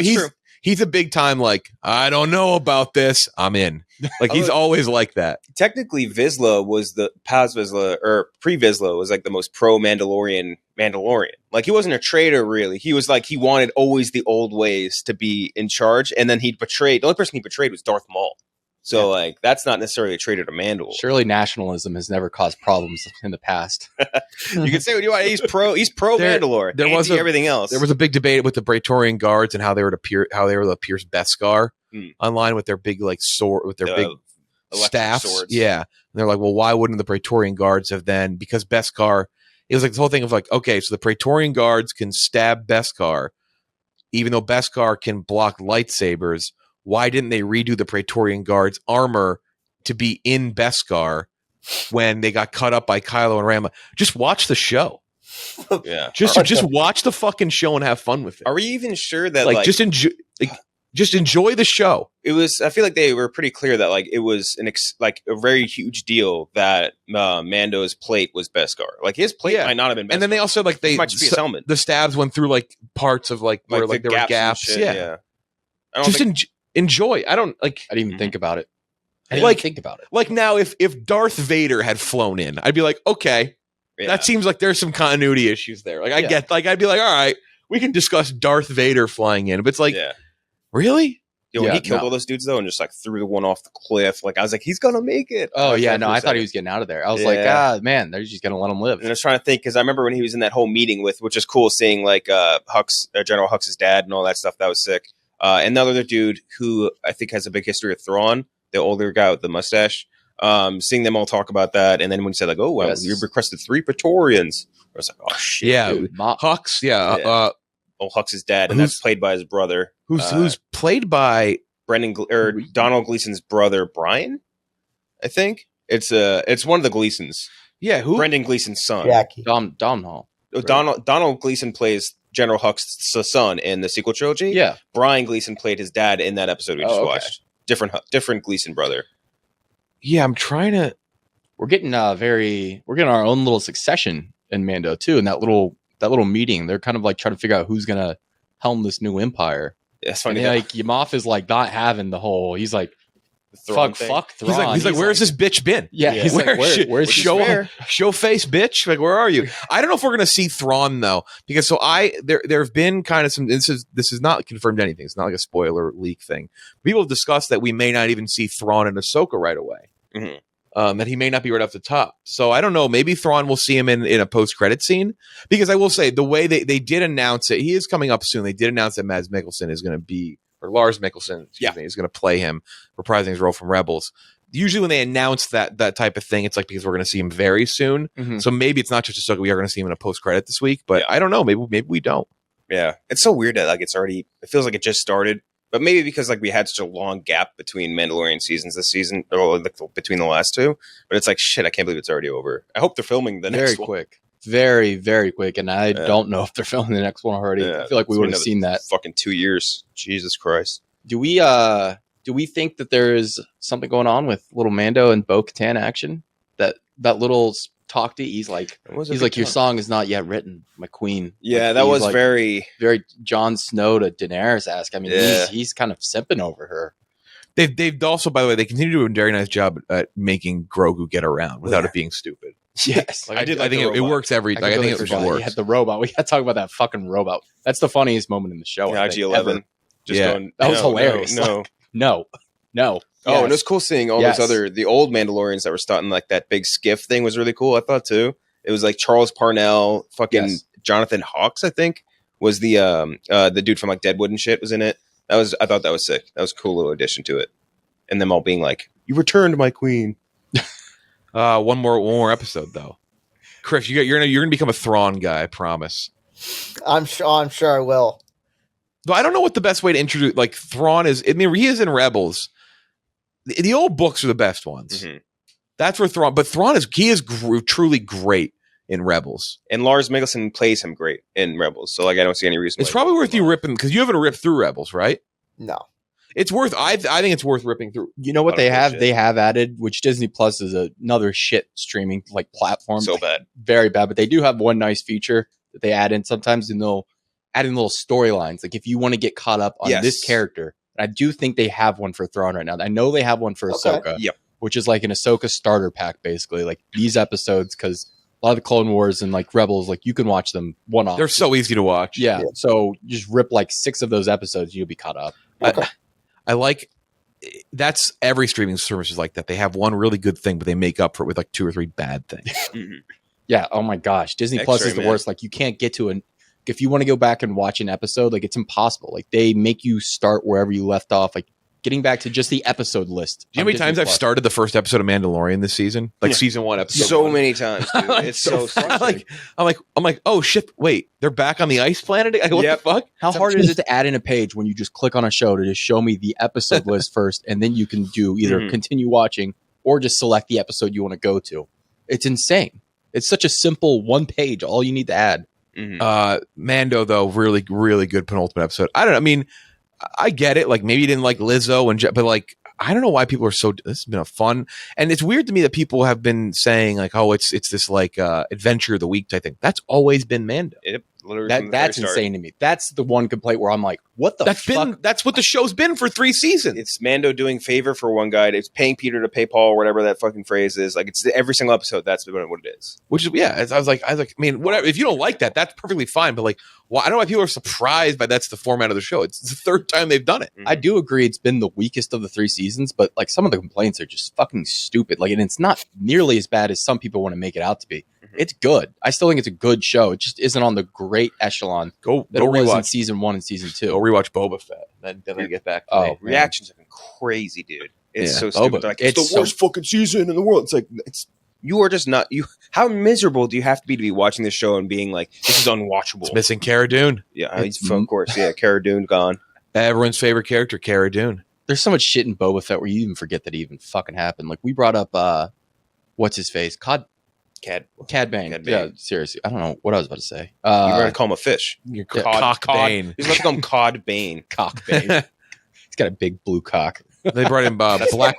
[SPEAKER 1] a big time, like, I don't know about this. I'm in. Like, he's always like that.
[SPEAKER 3] Technically, Vizsla was the Paz Vizsla, or pre-Vizsla was like the most pro-Mandalorian Mandalorian. Like, he wasn't a traitor, really. He was like, he wanted always the old ways to be in charge. And then he betrayed, the only person he betrayed was Darth Maul. So like that's not necessarily a traitor to Mandalore.
[SPEAKER 2] Surely nationalism has never caused problems in the past.
[SPEAKER 3] You can say what you want. He's pro Mandalore.
[SPEAKER 1] There was
[SPEAKER 3] everything else.
[SPEAKER 1] There was a big debate with the Praetorian Guards and how they were the Pierce Beskar online with their big like sword with their big staffs.
[SPEAKER 3] Swords.
[SPEAKER 1] Yeah, and they're like, well, why wouldn't the Praetorian Guards have then? Because Beskar, it was like this whole thing of like, okay, so the Praetorian Guards can stab Beskar, even though Beskar can block lightsabers. Why didn't they redo the Praetorian Guards' armor to be in Beskar when they got cut up by Kylo and Rey? Just watch the show.
[SPEAKER 3] Yeah,
[SPEAKER 1] just watch the fucking show and have fun with it.
[SPEAKER 3] Are we even sure that
[SPEAKER 1] like just enjoy the show?
[SPEAKER 3] It was. I feel like they were pretty clear that like it was a very huge deal that Mando's plate was Beskar. Like his plate might not have been Beskar.
[SPEAKER 1] And then they also like
[SPEAKER 3] it might just be his helmet.
[SPEAKER 1] The stabs went through like parts of like where like there were gaps. Yeah.
[SPEAKER 3] I don't
[SPEAKER 1] enjoy. I didn't
[SPEAKER 2] even think about it.
[SPEAKER 1] Like now, if Darth Vader had flown in, I'd be like, okay, that seems like there's some continuity issues there. Like I get, like I'd be like, all right, we can discuss Darth Vader flying in, but it's like, really?
[SPEAKER 3] When he killed all those dudes though, and just like threw the one off the cliff, like I was like, he's gonna make it.
[SPEAKER 2] Oh yeah, no, I thought he was getting out of there. I was like, man, they're just gonna let him live.
[SPEAKER 3] And I was trying to think because I remember when he was in that whole meeting which is cool, seeing like Hux, General Hux's dad, and all that stuff. That was sick. And the other dude who I think has a big history of Thrawn, the older guy with the mustache, seeing them all talk about that. And then when he said like, oh, well, you requested 3 Praetorians. I was like, oh shit.
[SPEAKER 1] Yeah. Dude. Hux.
[SPEAKER 3] Old Hux's dad. And that's played by his brother.
[SPEAKER 1] Who's played by
[SPEAKER 3] Donald Gleason's brother, Brian, I think. It's one of the Gleasons.
[SPEAKER 1] Yeah. Who?
[SPEAKER 3] Brendan Gleason's son.
[SPEAKER 4] Jackie.
[SPEAKER 2] Domhnall.
[SPEAKER 3] Donald Gleason plays General Hux's son in the sequel trilogy.
[SPEAKER 2] Yeah.
[SPEAKER 3] Brian Gleason played his dad in that episode we just watched. Different Gleason brother.
[SPEAKER 1] Yeah, I'm trying to.
[SPEAKER 2] We're getting our own little succession in Mando too. In that little meeting, they're kind of like trying to figure out who's gonna helm this new empire.
[SPEAKER 3] Yeah, it's funny.
[SPEAKER 2] Like Moff is like not having the whole. He's like, fuck Thrawn.
[SPEAKER 1] He's like, where's this bitch been?
[SPEAKER 2] Yeah. He's like, where's
[SPEAKER 1] show face, bitch? Like, where are you? I don't know if we're gonna see Thrawn though, because there have been kind of some. This is not confirmed anything. It's not like a spoiler leak thing. People have discussed that we may not even see Thrawn and Ahsoka right away.
[SPEAKER 3] Mm-hmm.
[SPEAKER 1] That he may not be right off the top. So I don't know. Maybe Thrawn will see him in a post-credit scene, because I will say the way they did announce it, he is coming up soon. They did announce that Mads Mikkelsen is going to be, or Lars Mikkelsen, is going to play him, reprising his role from Rebels. Usually when they announce that type of thing, it's like because we're going to see him very soon. Mm-hmm. So maybe it's not just Ahsoka. We are going to see him in a post-credit this week, but I don't know. Maybe we don't.
[SPEAKER 3] Yeah, it's so weird that like it feels like it just started. But maybe because like we had such a long gap between Mandalorian seasons this season, or like between the last two. But it's like shit. I can't believe it's already over. I hope they're filming the next one.
[SPEAKER 2] Quick, very very quick, and I don't know if they're filming the next one already. Yeah, I feel like we would have seen that.
[SPEAKER 3] Fucking 2 years. Jesus Christ.
[SPEAKER 2] Do we think that there is something going on with little Mando and Bo-Katan action? That little talk to he's like your song is not yet written, my queen.
[SPEAKER 3] Yeah, like, that was like very
[SPEAKER 2] Jon Snow to Daenerys-esque. I mean, he's kind of simping over her.
[SPEAKER 1] They've also, by the way, they continue to do a very nice job at making Grogu get around without it being stupid.
[SPEAKER 2] Yes,
[SPEAKER 1] like, I think it works every. I think it works.
[SPEAKER 2] Had the robot. We got to talk about that fucking robot. That's the funniest moment in the show.
[SPEAKER 3] IG-11.
[SPEAKER 2] That was hilarious. No.
[SPEAKER 3] Oh, and it was cool seeing all those the old Mandalorians that were starting like that big skiff thing was really cool. I thought too. It was like Charles Parnell, fucking Jonathan Hawks, I think, was the dude from like Deadwood and shit was in it. I thought that was sick. That was a cool little addition to it. And them all being like, "You returned, my queen."
[SPEAKER 1] One more episode though. Chris, you're gonna become a Thrawn guy. I promise.
[SPEAKER 4] I'm sure I will.
[SPEAKER 1] Though I don't know what the best way to introduce like Thrawn is. I mean, he is in Rebels. The old books are the best ones. Mm-hmm. That's where Thrawn. But Thrawn is truly great in Rebels,
[SPEAKER 3] and Lars Mikkelsen plays him great in Rebels. So like, I don't see any reason.
[SPEAKER 1] It's probably worth you ripping because you haven't ripped through Rebels, right?
[SPEAKER 4] No,
[SPEAKER 1] it's worth. I think it's worth ripping through.
[SPEAKER 2] You know what they have? Shit. They have added, which Disney Plus is another shit streaming like platform.
[SPEAKER 3] So bad,
[SPEAKER 2] very bad. But they do have one nice feature that they add in sometimes, and they'll add in little storylines. Like if you want to get caught up on this character. I do think they have one for Thrawn right now. I know they have one for Ahsoka, which is like an Ahsoka starter pack, basically. Like these episodes, because a lot of the Clone Wars and like Rebels, like you can watch them one-off.
[SPEAKER 1] They're so easy to watch.
[SPEAKER 2] Yeah. So just rip like 6 of those episodes, you'll be caught up.
[SPEAKER 1] I like that's every streaming service is like that. They have one really good thing, but they make up for it with like 2 or 3 bad things.
[SPEAKER 2] Yeah. Oh my gosh. Disney Plus is the worst. Like you can't get to if you want to go back and watch an episode, like it's impossible. Like they make you start wherever you left off. Like getting back to just the episode list.
[SPEAKER 1] Do you know how many times I've started the first episode of Mandalorian this season? Like season 1 episode.
[SPEAKER 3] So many times, dude. It's so frustrating.
[SPEAKER 1] I'm like, oh shit, wait, they're back on the ice planet? What the fuck?
[SPEAKER 2] How hard is it to add in a page when you just click on a show to just show me the episode list first, and then you can do either continue watching or just select the episode you want to go to? It's insane. It's such a simple 1 page, all you need to add.
[SPEAKER 1] Mando, though, really, really good penultimate episode. I don't know. I mean, I get it. Like maybe you didn't like Lizzo but like I don't know why people are so. This has been a fun, and it's weird to me that people have been saying like, oh, it's this like adventure of the week type thing. That's always been Mando.
[SPEAKER 2] That's insane to me. That's the one complaint where I'm like, what the fuck?
[SPEAKER 1] That's what the show's been for 3 seasons.
[SPEAKER 3] It's Mando doing favor for one guy. It's paying Peter to pay Paul, whatever that fucking phrase is. Like it's every single episode. That's what it is.
[SPEAKER 1] Which is I was like, I mean, whatever. If you don't like that, that's perfectly fine. But like, well, I don't know why people are surprised by that's the format of the show. It's the 3rd time they've done it.
[SPEAKER 2] I do agree it's been the weakest of the 3 seasons, but like some of the complaints are just fucking stupid. Like, and it's not nearly as bad as some people want to make it out to be. It's good. I still think it's a good show. It just isn't on the great echelon that it was in season 1 and season 2.
[SPEAKER 1] Go rewatch Boba Fett. Then I get back.
[SPEAKER 3] Reactions have been crazy, dude. It's so stupid. Like,
[SPEAKER 1] it's the worst fucking season in the world. It's like
[SPEAKER 3] you are just not you. How miserable do you have to be watching this show and being like, this is unwatchable?
[SPEAKER 1] It's missing Cara Dune.
[SPEAKER 3] Yeah, of course. Yeah, Cara Dune gone.
[SPEAKER 1] Everyone's favorite character, Cara Dune.
[SPEAKER 2] There's so much shit in Boba Fett where you even forget that it even fucking happened. Like we brought up, what's his face, Cad Bane. Yeah, seriously. I don't know what I was about to say.
[SPEAKER 3] You're going to call him a fish.
[SPEAKER 1] You're Cock Bane.
[SPEAKER 3] He's going to call him Cod Bane.
[SPEAKER 2] Cock Bane. He's got a big blue cock.
[SPEAKER 1] They brought in Black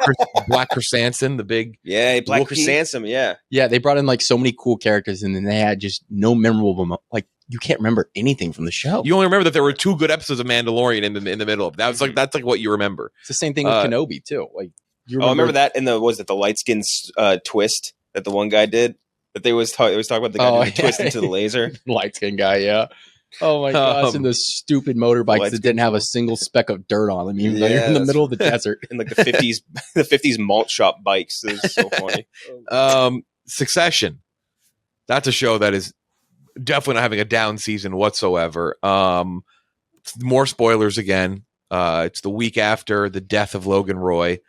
[SPEAKER 1] Chrysanthemum, the big
[SPEAKER 3] Black Chrysanthemum.
[SPEAKER 2] Yeah, they brought in like so many cool characters, and then they had just no memorable like you can't remember anything from the show.
[SPEAKER 1] You only remember that there were 2 good episodes of Mandalorian in the middle of that. Was like that's like what you remember.
[SPEAKER 2] It's the same thing with Kenobi too. Like
[SPEAKER 3] I remember that in the light skin twist that the one guy did. That they was talking about the guy doing the twist into the laser.
[SPEAKER 2] Light skin guy, yeah. Oh my gosh, and the stupid motorbikes that didn't have a single speck of dirt on them, even though you're in the middle of the desert.
[SPEAKER 3] And like the 50s malt shop bikes. This is so funny.
[SPEAKER 1] Succession. That's a show that is definitely not having a down season whatsoever. More spoilers again. It's the week after the death of Logan Roy.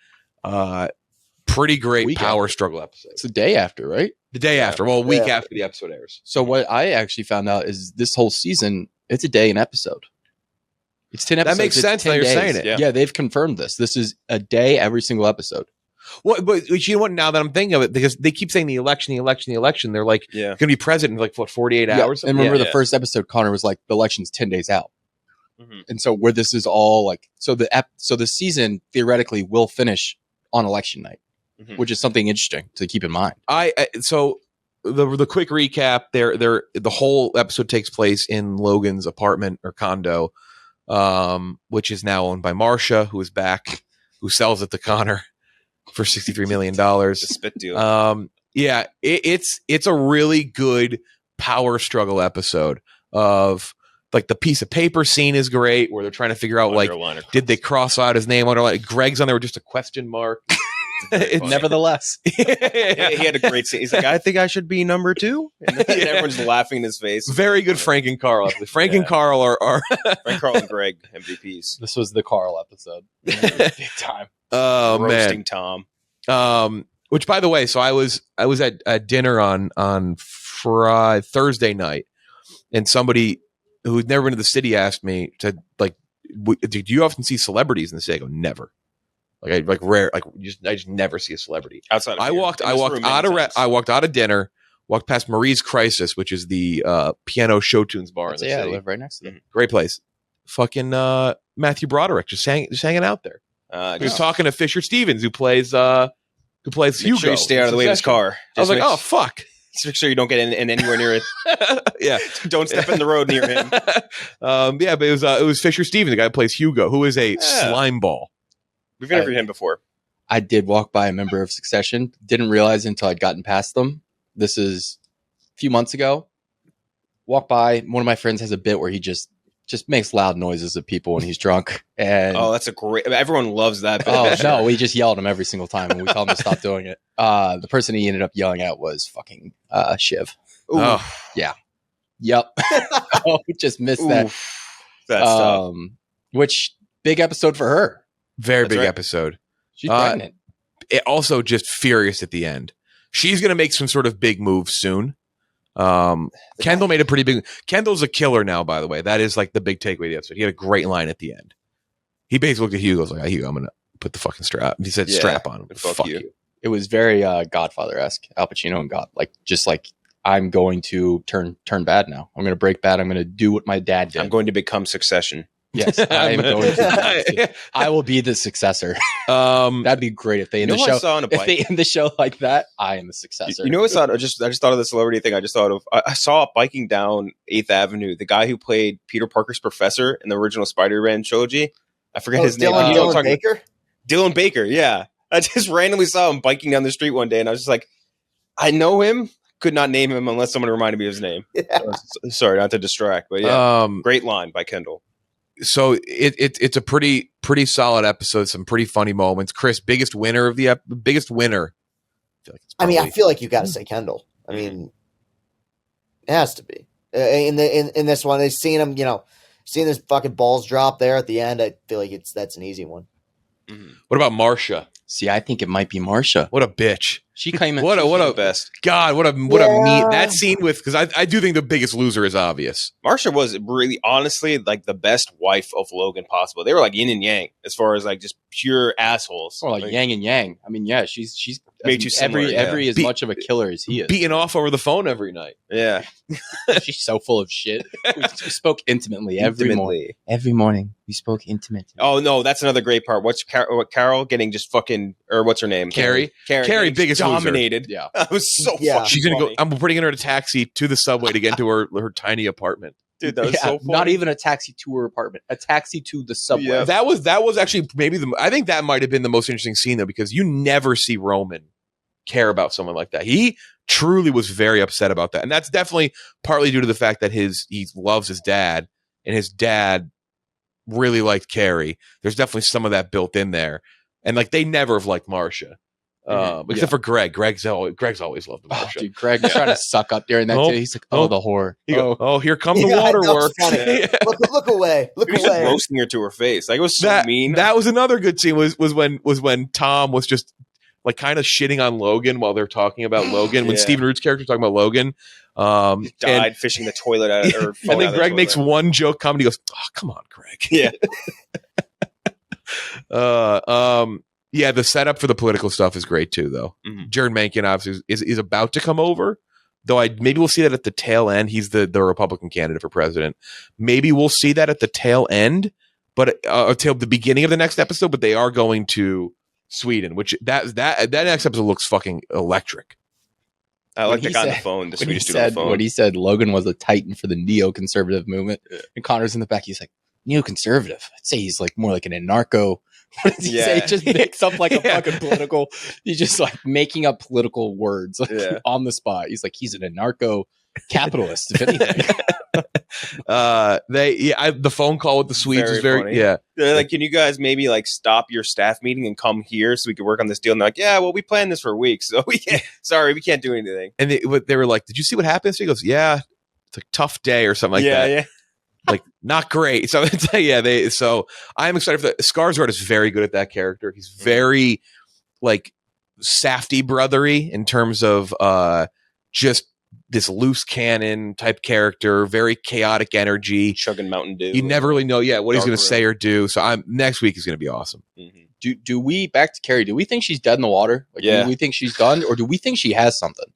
[SPEAKER 1] Pretty great power struggle episode.
[SPEAKER 2] It's the day after, right?
[SPEAKER 1] The day after. Well, a week after the episode airs.
[SPEAKER 2] So what I actually found out is this whole season, it's a day an episode. It's 10 episodes.
[SPEAKER 1] That makes sense now you're saying it.
[SPEAKER 2] Yeah, they've confirmed this. This is a day every single episode.
[SPEAKER 1] Well, but you know what? Now that I'm thinking of it, because they keep saying the election, they're like, going to be president in like, 48 hours?
[SPEAKER 2] And remember the first episode, Connor was like, the election's 10 days out. And so where this is all like, so the season theoretically will finish on election night. Which is something interesting to keep in mind.
[SPEAKER 1] So the quick recap: the whole episode takes place in Logan's apartment or condo, which is now owned by Marcia, who is back, who sells it to Connor for $63 million.
[SPEAKER 3] Spit deal.
[SPEAKER 1] It's a really good power struggle episode of. Like the piece of paper scene is great, where they're trying to figure out like, did they cross out his name? Greg's on there with just a question mark.
[SPEAKER 2] Nevertheless,
[SPEAKER 3] he had a great scene. He's like, I think I should be number 2, and everyone's laughing in his face.
[SPEAKER 1] Very good, Frank and Carl. Frank and Carl are
[SPEAKER 3] Frank, Carl, and Greg MVPs.
[SPEAKER 2] This was the Carl episode, big time.
[SPEAKER 1] Oh
[SPEAKER 3] roasting
[SPEAKER 1] man,
[SPEAKER 3] Tom.
[SPEAKER 1] Which, by the way, so I was at dinner on Thursday night, and somebody who'd never been to the city asked me to like, do you often see celebrities in the city? I go, never. Like rare, like I just never see a celebrity
[SPEAKER 3] outside.
[SPEAKER 1] I walked out of dinner, walked past Marie's Crisis, which is the piano show tunes bar in the city.
[SPEAKER 2] I live right next to them.
[SPEAKER 1] Great place. Fucking Matthew Broderick just hanging out there. He was talking to Fisher Stevens, who plays Hugo.
[SPEAKER 3] Make sure you stay out of the way of his car.
[SPEAKER 1] I was like, oh fuck.
[SPEAKER 3] Just make sure you don't get in anywhere near it.
[SPEAKER 1] Yeah,
[SPEAKER 3] don't step in the road near him.
[SPEAKER 1] But it was Fisher Stevens, the guy who plays Hugo, who is a slime ball.
[SPEAKER 3] We've interviewed him before.
[SPEAKER 2] I did walk by a member of Succession. Didn't realize until I'd gotten past them. This is a few months ago. Walk by. One of my friends has a bit where he just just makes loud noises at people when he's drunk. And
[SPEAKER 3] that's a great. Everyone loves that.
[SPEAKER 2] oh no, we just yell at him every single time, and we tell him to stop doing it. The person he ended up yelling at was fucking Shiv.
[SPEAKER 3] Ooh.
[SPEAKER 1] Oh,
[SPEAKER 2] Yeah. Yep. Oh, we just missed that.
[SPEAKER 3] That's tough.
[SPEAKER 2] Which big episode for her.
[SPEAKER 1] very
[SPEAKER 3] That's
[SPEAKER 1] big
[SPEAKER 3] right.
[SPEAKER 1] episode.
[SPEAKER 2] She's pregnant.
[SPEAKER 1] It also just furious at the end. She's going to make some sort of big move soon. Kendall made a pretty big. Kendall's a killer now, by the way. That is like the big takeaway of the episode. He had a great line at the end. He basically looked at Hugo, was like, Hugo, I'm going to put the fucking strap. He said, strap on him.
[SPEAKER 3] Fuck you.
[SPEAKER 2] It was very Godfather-esque. Al Pacino and God. Like, just like, I'm going to turn bad now. I'm going to break bad. I'm going to do what my dad did.
[SPEAKER 3] I'm going to become Succession.
[SPEAKER 2] Yes, I am going to. I will be the successor. That'd be great if they end the show. If they end the show like that, I am the successor.
[SPEAKER 3] You know what? I just thought of the celebrity thing. I just thought of. I saw biking down 8th Avenue. The guy who played Peter Parker's professor in the original Spider-Man trilogy. I forget his name.
[SPEAKER 4] Dylan Baker.
[SPEAKER 3] Dylan Baker. Yeah, I just randomly saw him biking down the street one day, and I was just like, I know him. Could not name him unless someone reminded me of his name.
[SPEAKER 4] Yeah.
[SPEAKER 3] Sorry, not to distract, but yeah, great line by Kendall.
[SPEAKER 1] So it's a pretty solid episode. Some pretty funny moments. Chris, biggest winner of the biggest winner.
[SPEAKER 4] I feel like you got to say Kendall. I mean, it has to be in this one. They've seen him, seeing his fucking balls drop there at the end. I feel like that's an easy one.
[SPEAKER 1] What about Marcia?
[SPEAKER 2] See, I think it might be Marcia.
[SPEAKER 1] What a bitch.
[SPEAKER 2] She came in.
[SPEAKER 3] What a best.
[SPEAKER 1] God, what a mean that scene with, because I do think the biggest loser is obvious.
[SPEAKER 3] Marcia was really, honestly, like the best wife of Logan possible. They were like yin and yang as far as like just pure assholes.
[SPEAKER 2] Or like yang and yang. I mean, yeah, she's
[SPEAKER 3] Made you similar,
[SPEAKER 2] every as much of a killer as he is.
[SPEAKER 1] Beating off over the phone every night.
[SPEAKER 3] Yeah.
[SPEAKER 2] She's so full of shit. We spoke intimately every morning. Every morning we spoke intimately.
[SPEAKER 3] Oh no, that's another great part. What Carol getting just fucking, or what's her name?
[SPEAKER 1] Carrie, biggest
[SPEAKER 3] dominated.
[SPEAKER 1] Loser.
[SPEAKER 2] Yeah,
[SPEAKER 3] that was so fucking
[SPEAKER 1] She's gonna
[SPEAKER 3] funny.
[SPEAKER 1] go. I'm bringing her in a taxi to the subway to get into her tiny apartment.
[SPEAKER 3] Dude, that was so funny.
[SPEAKER 2] Not even a taxi to her apartment. A taxi to the subway.
[SPEAKER 3] Yeah.
[SPEAKER 1] That was actually maybe I think that might have been the most interesting scene though, because you never see Roman care about someone like that. He truly was very upset about that, and that's definitely partly due to the fact that he loves his dad, and his dad really liked Carrie. There's definitely some of that built in there, and like they never have liked Marcia, except for Greg. Greg's always loved Marcia.
[SPEAKER 2] Oh, dude, Greg was trying to suck up during that too. He's like, "Oh, the whore."
[SPEAKER 1] Here comes the waterworks.
[SPEAKER 4] Look away. Look
[SPEAKER 3] He was
[SPEAKER 4] away.
[SPEAKER 3] just roasting her to her face. Like it was so mean.
[SPEAKER 1] That was another good scene. Was when Tom was just like kind of shitting on Logan while they're talking about Logan. When Stephen Root's character was talking about Logan,
[SPEAKER 3] died fishing the toilet out of her.
[SPEAKER 1] And then Greg makes one joke comment. He goes, "Oh, come on, Greg."
[SPEAKER 3] Yeah.
[SPEAKER 1] Yeah, the setup for the political stuff is great too, though.
[SPEAKER 3] Mm-hmm.
[SPEAKER 1] Jared Mankin obviously is maybe about to come over, though. Maybe we'll see that at the tail end. He's the Republican candidate for president. Maybe we'll see that at the tail end, but until the beginning of the next episode. But they are going to Sweden, which that next episode looks fucking electric.
[SPEAKER 3] I like the guy on the phone, the Swedish dude on the phone.
[SPEAKER 2] When he said Logan was a titan for the neoconservative movement, and Connor's in the back, he's like, neoconservative? I'd say he's like more like an anarcho. What does he say? He just makes up like a fucking political. He's just like making up political words on the spot. He's like, he's an anarcho capitalist, if anything.
[SPEAKER 1] The phone call with the Swedes is very
[SPEAKER 3] funny. They're like, can you guys maybe like stop your staff meeting and come here so we can work on this deal? And they're like, yeah, well, we planned this for weeks, so we can't. Sorry, we can't do anything.
[SPEAKER 1] And they were like, did you see what happened? So he goes, yeah, it's a tough day or something like that.
[SPEAKER 3] Yeah.
[SPEAKER 1] Like not great. So so I'm excited for that. Skarsgård is very good at that character. He's very like Safdie brothery in terms of just this loose cannon type character, very chaotic energy,
[SPEAKER 3] chugging Mountain Dew.
[SPEAKER 1] You never really know what he's going to say or do. So next week is going to be awesome.
[SPEAKER 3] Mm-hmm.
[SPEAKER 2] Do we back to Carrie? Do we think she's dead in the water? Like, do we think she's done, or do we think she has something?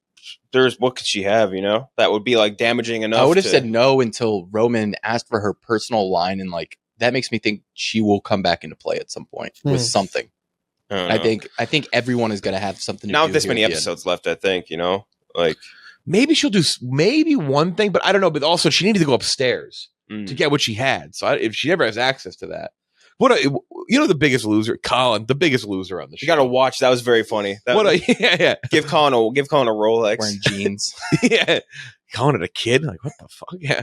[SPEAKER 3] What could she have, that would be like damaging enough?
[SPEAKER 2] I would have said no until Roman asked for her personal line, and like that makes me think she will come back into play at some point with something. I think everyone is going to have something to do.
[SPEAKER 3] Not this many episodes left, I think, like
[SPEAKER 1] maybe she'll do one thing, but I don't know. But also she needed to go upstairs to get what she had. So if she never has access to that, the biggest loser, Colin, the biggest loser on the show.
[SPEAKER 3] You got to watch. That was very funny. Give Colin a Rolex.
[SPEAKER 2] Wearing jeans.
[SPEAKER 1] Yeah. Calling it a kid. Like, what the fuck? Yeah.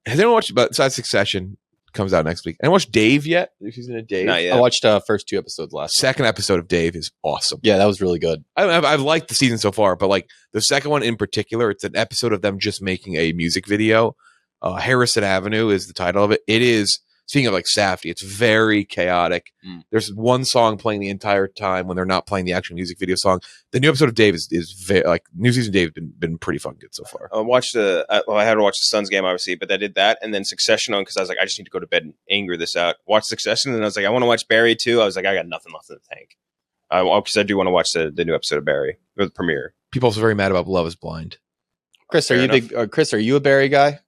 [SPEAKER 1] Has anyone watched, besides Succession, comes out next week? Anyone watched Dave yet? Season of Dave?
[SPEAKER 3] Not yet.
[SPEAKER 2] I watched first 2 episodes last.
[SPEAKER 1] Second episode of Dave is awesome.
[SPEAKER 2] Yeah, that was really good.
[SPEAKER 1] I've liked the season so far, but like the second one in particular, it's an episode of them just making a music video. Harrison Avenue is the title of it. It is, speaking of like Safdie, it's very chaotic. There's one song playing the entire time when they're not playing the actual music video song. The new episode of Dave is very, like, new season of Dave has been pretty fucking good so far.
[SPEAKER 3] I watched I had to watch the Suns game, obviously, but I did that, and then Succession on, because I was like, I just need to go to bed and anger this out. Watch Succession, and I was like, I want to watch Barry too. I was like, I got nothing left in the tank. Because I do want to watch the new episode of Barry, or the premiere.
[SPEAKER 1] People are also very mad about Love is Blind.
[SPEAKER 2] Chris, are you a Barry guy?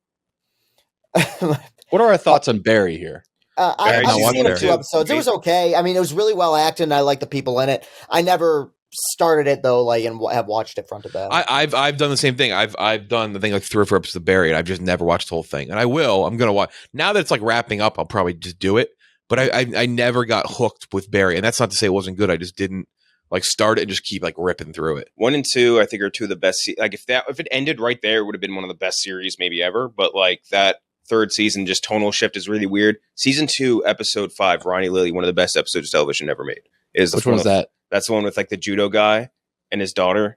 [SPEAKER 2] What are our thoughts on Barry here?
[SPEAKER 4] I've seen it 2 episodes. It was okay. I mean, it was really well acted, and I like the people in it. I never started it though, like, and have watched it front to back.
[SPEAKER 1] I've done the same thing. I've done the thing like 3 or 4 episodes of Barry, and I've just never watched the whole thing. And I will. I'm gonna watch now that it's like wrapping up. I'll probably just do it. But I never got hooked with Barry, and that's not to say it wasn't good. I just didn't like start it and just keep like ripping through it. 1 and 2, I think, are 2 of the best. Like if it ended right there, it would have been one of the best series maybe ever. But like that 3rd season, just tonal shift is really weird. Season 2, episode 5, Ronnie Lily, one of the best episodes of television ever made.
[SPEAKER 2] Which one was that?
[SPEAKER 3] That's the one with like the judo guy and his daughter.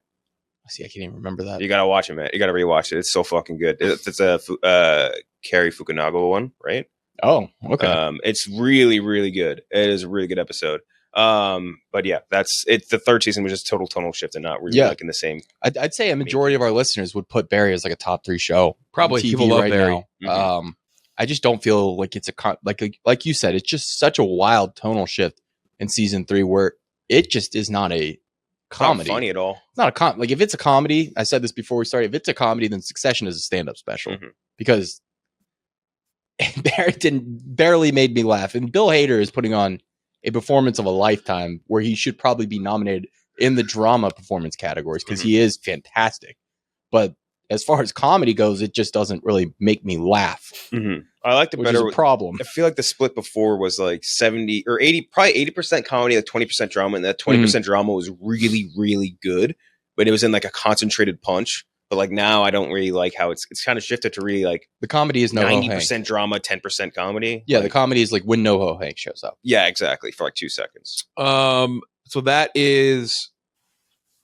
[SPEAKER 2] See, I can't even remember that.
[SPEAKER 3] You gotta watch it, man. You gotta rewatch it. It's so fucking good. It's a Cary Fukunaga one, right?
[SPEAKER 2] Oh, okay.
[SPEAKER 3] It's really, really good. It is a really good episode. But yeah, that's it. The 3rd season was just total tonal shift and not really like in the same.
[SPEAKER 2] I'd say a majority of our listeners would put Barry as like a top 3 show.
[SPEAKER 1] Probably
[SPEAKER 2] TV
[SPEAKER 1] people love
[SPEAKER 2] right
[SPEAKER 1] Barry.
[SPEAKER 2] Now. I just don't feel like it's like you said, it's just such a wild tonal shift in season 3 where it just is not a comedy.
[SPEAKER 3] It's not funny at all.
[SPEAKER 2] It's not a like if it's a comedy, I said this before we started, if it's a comedy, then Succession is a stand-up special because Barry barely made me laugh. And Bill Hader is putting on a performance of a lifetime where he should probably be nominated in the drama performance categories because he is fantastic. But as far as comedy goes, it just doesn't really make me laugh.
[SPEAKER 3] I liked it better.
[SPEAKER 2] Is a problem.
[SPEAKER 3] I feel like the split before was like 70 or 80, probably 80% comedy, like 20% drama. And that 20% drama was really, really good, but it was in like a concentrated punch. But like now I don't really like how it's kind of shifted to really like
[SPEAKER 2] the comedy is
[SPEAKER 3] 90% drama, 10% comedy.
[SPEAKER 2] Yeah, the comedy is like when NoHo Hank shows up.
[SPEAKER 3] Yeah, exactly. For like 2 seconds.
[SPEAKER 1] So that is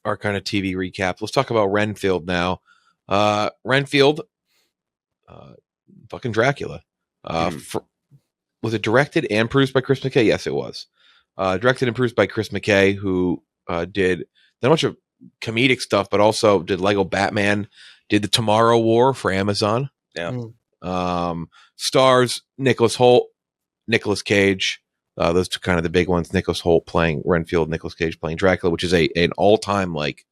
[SPEAKER 1] our kind of TV recap. Let's talk about Renfield now. Renfield, fucking Dracula. Was it directed and produced by Chris McKay? Yes, it was. Directed and produced by Chris McKay, who did a bunch of comedic stuff, but also did Lego Batman, did the Tomorrow War for Amazon.
[SPEAKER 3] Yeah.
[SPEAKER 1] Stars Nicholas Hoult, Nicolas Cage. Those 2 kind of the big ones. Nicholas Hoult playing Renfield, Nicolas Cage playing Dracula, which is an all-time like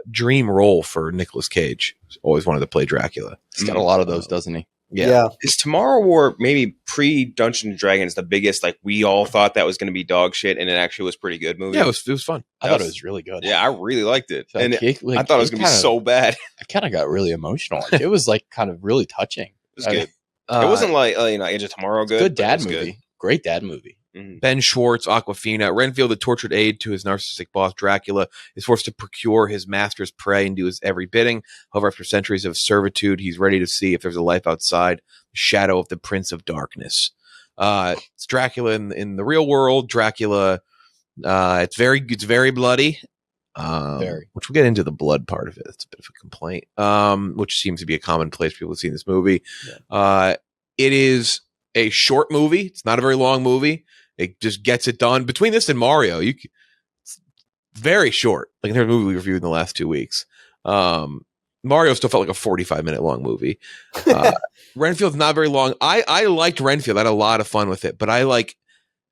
[SPEAKER 1] dream role for Nicolas Cage. He's always wanted to play Dracula.
[SPEAKER 2] He's got a lot of those, doesn't he?
[SPEAKER 1] Yeah.
[SPEAKER 3] Is Tomorrow War maybe pre-Dungeons and Dragons the biggest, like we all thought that was going to be dog shit and it actually was pretty good movie?
[SPEAKER 1] Yeah, it was fun.
[SPEAKER 2] I thought it was really good.
[SPEAKER 3] Yeah, I really liked it.
[SPEAKER 2] So
[SPEAKER 3] and I thought it was going to be so bad.
[SPEAKER 2] I kind of got really emotional. It was like kind of really touching.
[SPEAKER 3] It was good. It wasn't like, Age of Tomorrow good.
[SPEAKER 2] Good dad movie. Good. Great dad movie.
[SPEAKER 1] Ben Schwartz, Aquafina. Renfield, a tortured aide to his narcissistic boss, Dracula, is forced to procure his master's prey and do his every bidding. However, after centuries of servitude, he's ready to see if there's a life outside the shadow of the Prince of Darkness. It's Dracula in the real world. Dracula, it's very bloody. Which we'll get into the blood part of it. It's a bit of a complaint, which seems to be a commonplace people see in this movie. Yeah. It is a short movie. It's not a very long movie. It just gets it done. Between this and Mario, it's very short. Like the movie we reviewed in the last 2 weeks. Mario still felt like a 45-minute long movie. Renfield's not very long. I liked Renfield. I had a lot of fun with it, but I like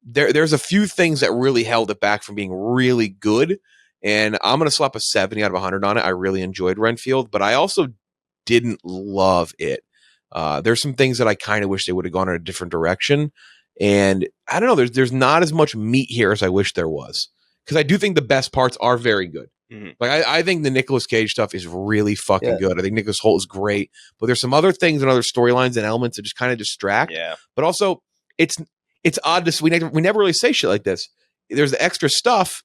[SPEAKER 1] there's a few things that really held it back from being really good. And I'm going to slap a 70 out of 100 on it. I really enjoyed Renfield, but I also didn't love it. There's some things that I kind of wish they would have gone in a different direction. And I don't know, there's not as much meat here as I wish there was. Because I do think the best parts are very good. Like I think the Nicolas Cage stuff is really fucking good. I think Nicholas Hoult is great. But there's some other things and other storylines and elements that just kind of distract.
[SPEAKER 3] Yeah.
[SPEAKER 1] But also, it's odd to we never really say shit like this. There's the extra stuff,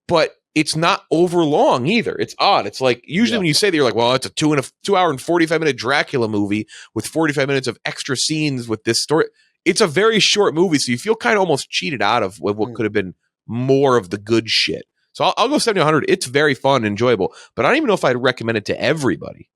[SPEAKER 1] but it's not over long either. It's odd. It's like usually when you say that, you're like, well, it's a 2 hour and 45-minute Dracula movie with 45 minutes of extra scenes with this story. It's a very short movie, so you feel kind of almost cheated out of what could have been more of the good shit. So I'll go 70-100. It's very fun and enjoyable, but I don't even know if I'd recommend it to everybody,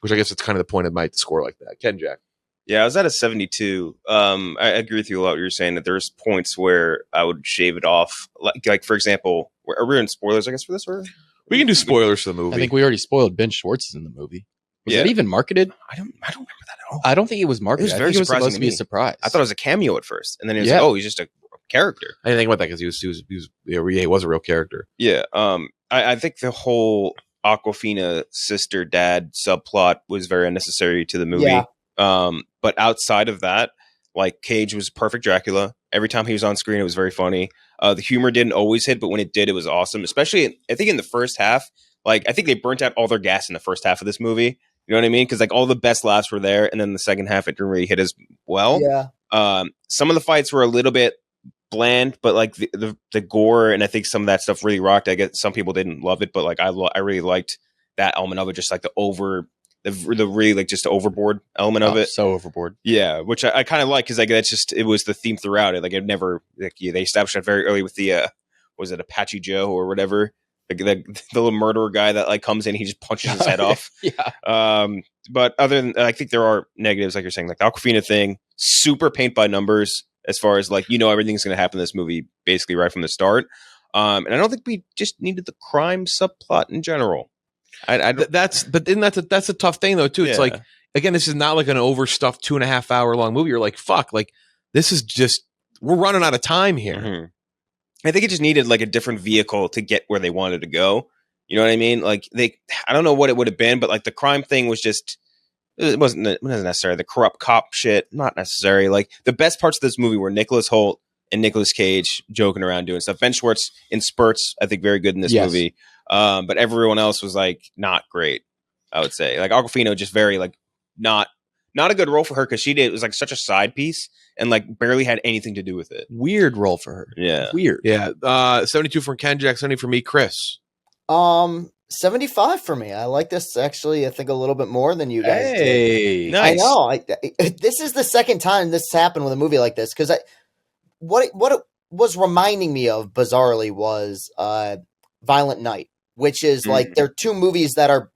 [SPEAKER 1] which I guess it's kind of the point of my score like that. Ken Jack.
[SPEAKER 3] Yeah, I was at a 72. I agree with you a lot. You're saying that there's points where I would shave it off. Like for example, are we in spoilers, I guess, for this? Or
[SPEAKER 1] we can do spoilers for the movie.
[SPEAKER 2] I think we already spoiled Ben Schwartz in the movie. Was it even marketed?
[SPEAKER 3] I don't remember that at all.
[SPEAKER 2] I don't think it was marketed.
[SPEAKER 3] It was very surprising
[SPEAKER 2] supposed to be a surprise.
[SPEAKER 3] I thought it was a cameo at first, and then he was like, "Oh, he's just a character."
[SPEAKER 1] I didn't think about that because he was a real character.
[SPEAKER 3] Yeah. I think the whole Awkwafina sister dad subplot was very unnecessary to the movie.
[SPEAKER 4] Yeah.
[SPEAKER 3] But outside of that, like Cage was perfect Dracula. Every time he was on screen, it was very funny. The humor didn't always hit, but when it did, it was awesome. Especially, I think in the first half, like I think they burnt out all their gas in the first half of this movie. You know what I mean? Because like all the best laughs were there, and then the second half it didn't really hit as well.
[SPEAKER 4] Yeah.
[SPEAKER 3] Some of the fights were a little bit bland, but like the gore and I think some of that stuff really rocked. I guess some people didn't love it, but like I really liked that element of it, just like the really like just the overboard element of it.
[SPEAKER 2] So overboard.
[SPEAKER 3] Yeah, which I kind of like because like that's just it was the theme throughout it. Like it never like they established that very early with the was it Apache Joe or whatever. The little murderer guy that like comes in, he just punches his head off.
[SPEAKER 2] Yeah.
[SPEAKER 3] But other than I think there are negatives, like you're saying, like the Awkwafina thing, super paint by numbers as far as like everything's going to happen in this movie basically right from the start. And I don't think we just needed the crime subplot in general.
[SPEAKER 1] That's a tough thing though too. It's like again, this is not like an overstuffed 2.5 hour long movie. You're like, fuck, like this is just we're running out of time here.
[SPEAKER 3] Mm-hmm. I think it just needed like a different vehicle to get where they wanted to go. You know what I mean? Like I don't know what it would have been, but like the crime thing was just, it wasn't necessary. The corrupt cop shit, not necessary. Like the best parts of this movie were Nicholas Hoult and Nicolas Cage joking around doing stuff. Ben Schwartz in spurts, I think very good in this movie. But everyone else was like not great, I would say. Like Awkwafina just very like not a good role for her because it was like such a side piece and like barely had anything to do with it.
[SPEAKER 2] Weird role for her.
[SPEAKER 3] Yeah.
[SPEAKER 2] Weird.
[SPEAKER 1] Yeah. 72 from Ken Jack, 70 for me, Chris.
[SPEAKER 4] 75 for me. I like this actually, I think a little bit more than you guys did.
[SPEAKER 3] Nice.
[SPEAKER 4] I know. This is the second time this happened with a movie like this because what it was reminding me of bizarrely was Violent Night, which is like they're two movies that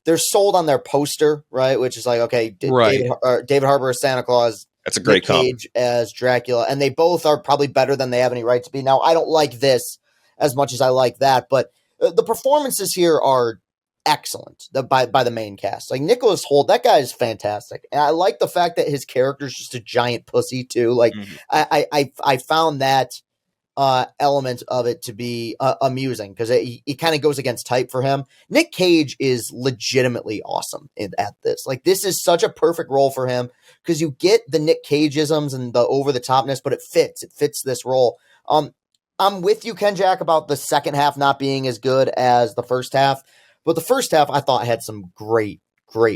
[SPEAKER 4] they're sold on their poster, right? Which is like, okay, David Harbour as Santa Claus.
[SPEAKER 3] That's a great comp.
[SPEAKER 4] Cage as Dracula, and they both are probably better than they have any right to be. Now, I don't like this as much as I like that, but the performances here are excellent by the main cast. Like Nicholas Hoult, that guy is fantastic, and I like the fact that his character is just a giant pussy too. Like I found that element of it to be amusing because it kind of goes against type for him. Nick Cage is legitimately awesome at this. Like this is such a perfect role for him because you get the Nick Cage-isms and the over the topness, but it fits this role. I'm with you, Ken Jack, about the second half not being as good as the first half, but the first half I thought had some great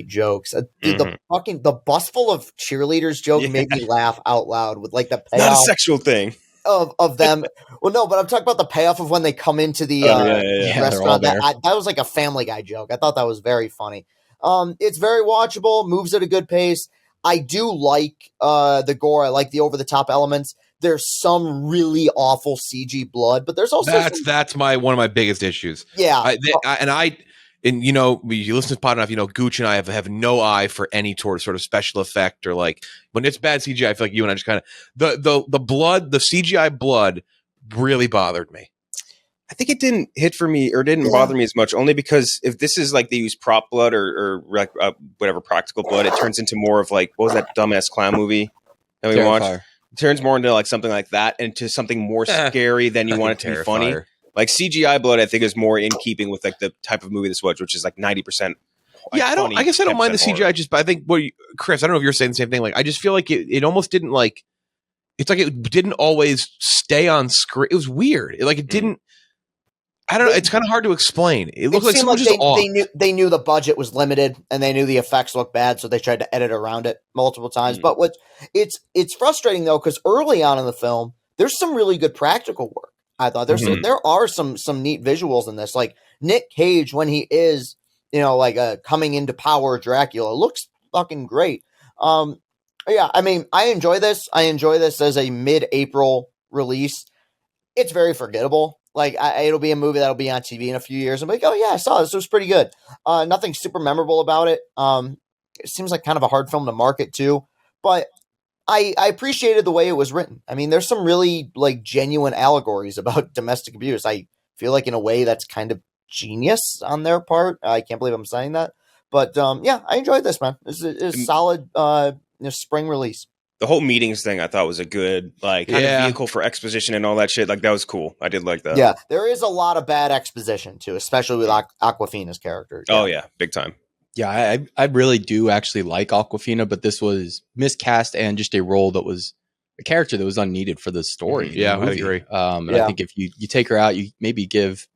[SPEAKER 4] jokes. The bus full of cheerleaders joke made me laugh out loud with like the payoff.
[SPEAKER 3] Not a sexual thing.
[SPEAKER 4] Of them. Well, no, but I'm talking about the payoff of when they come into the restaurant. That was like a Family Guy joke. I thought that was very funny. It's very watchable, moves at a good pace. I do like the gore. I like the over-the-top elements. There's some really awful CG blood, but there's also
[SPEAKER 1] that's one of my biggest issues.
[SPEAKER 4] Yeah,
[SPEAKER 1] and you know, you listen to the pod enough, Gooch and I have no eye for any sort of special effect or like when it's bad CGI. I feel like you and I just kind of the blood, the CGI blood really bothered me.
[SPEAKER 3] I think it didn't hit for me or didn't bother me as much only because if this is like they use prop blood or like whatever practical blood, it turns into more of like, what was that dumbass clown movie that we watched? It turns more into like something like that into something more scary than you want it to be funny. Like CGI blood, I think is more in keeping with like the type of movie this was, which is like 90%.
[SPEAKER 1] Like I guess I don't mind the CGI. But I think Chris, I don't know if you're saying the same thing. Like I just feel like it almost didn't like. It's like it didn't always stay on screen. It was weird. It didn't. I don't know. It's kind of hard to explain. It looked like someone just off.
[SPEAKER 4] They knew the budget was limited and they knew the effects looked bad, so they tried to edit around it multiple times. But it's frustrating though because early on in the film, there's some really good practical work. I thought there are some neat visuals in this. Like Nick Cage when he is, like coming into power Dracula looks fucking great. Yeah, I mean, I enjoy this. I enjoy this as a mid-April release. It's very forgettable. Like it'll be a movie that'll be on TV in a few years. I'm like, oh yeah, I saw this. It was pretty good. Nothing super memorable about it. It seems like kind of a hard film to market too, but I appreciated the way it was written. I mean, there's some really like genuine allegories about domestic abuse. I feel like in a way that's kind of genius on their part. I can't believe I'm saying that, but yeah, I enjoyed this, man. This is a solid spring release.
[SPEAKER 3] The whole meetings thing I thought was a good kind of vehicle for exposition and all that shit. Like that was cool. I did like that.
[SPEAKER 4] Yeah, there is a lot of bad exposition too, especially with Awkwafina's character.
[SPEAKER 3] Yeah. Oh yeah, big time.
[SPEAKER 2] Yeah, I really do actually like Awkwafina, but this was miscast and just a role that was a character that was unneeded for the story.
[SPEAKER 1] Yeah, I agree.
[SPEAKER 2] And I think if you take her out, you maybe give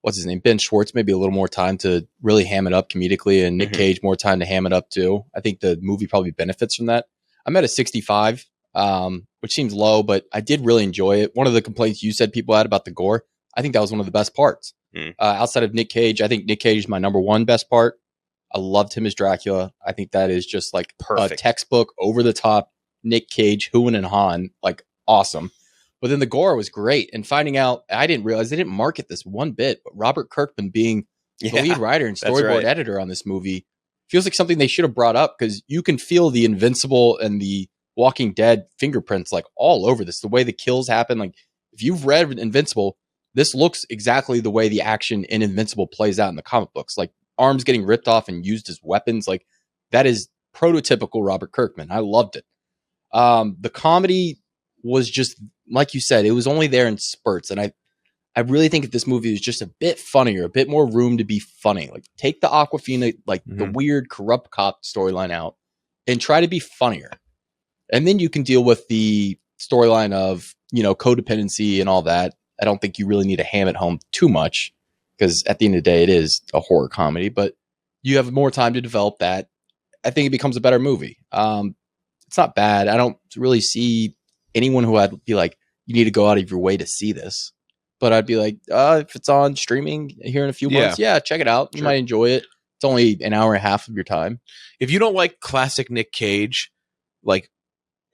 [SPEAKER 2] what's his name, Ben Schwartz, maybe a little more time to really ham it up comedically, and Nick Cage more time to ham it up too. I think the movie probably benefits from that. I'm at a 65, which seems low, but I did really enjoy it. One of the complaints you said people had about the gore, I think that was one of the best parts. Outside of Nick Cage, I think Nick Cage is my number one best part. I loved him as Dracula. I think that is just like perfect. A textbook, over the top, Nick Cage, Hooin and Han, like awesome. But then the gore was great. And finding out, I didn't realize they didn't market this one bit, but Robert Kirkman being the lead writer and storyboard editor on this movie feels like something they should have brought up, because you can feel the Invincible and the Walking Dead fingerprints like all over this. The way the kills happen, like if you've read Invincible, this looks exactly the way the action in Invincible plays out in the comic books. Like arms getting ripped off and used as weapons. Like that is prototypical Robert Kirkman. I loved it. The comedy was just, like you said, it was only there in spurts. And I really think if this movie was just a bit funnier, a bit more room to be funny, like take the Awkwafina, like the weird corrupt cop storyline out and try to be funnier. And then you can deal with the storyline of, codependency and all that. I don't think you really need to ham it home too much, because at the end of the day, it is a horror comedy, but you have more time to develop that. I think it becomes a better movie. It's not bad. I don't really see anyone who I'd be like, you need to go out of your way to see this. But I'd be like, if it's on streaming here in a few months, check it out. You might enjoy it. It's only an hour and a half of your time.
[SPEAKER 1] If you don't like classic Nick Cage, like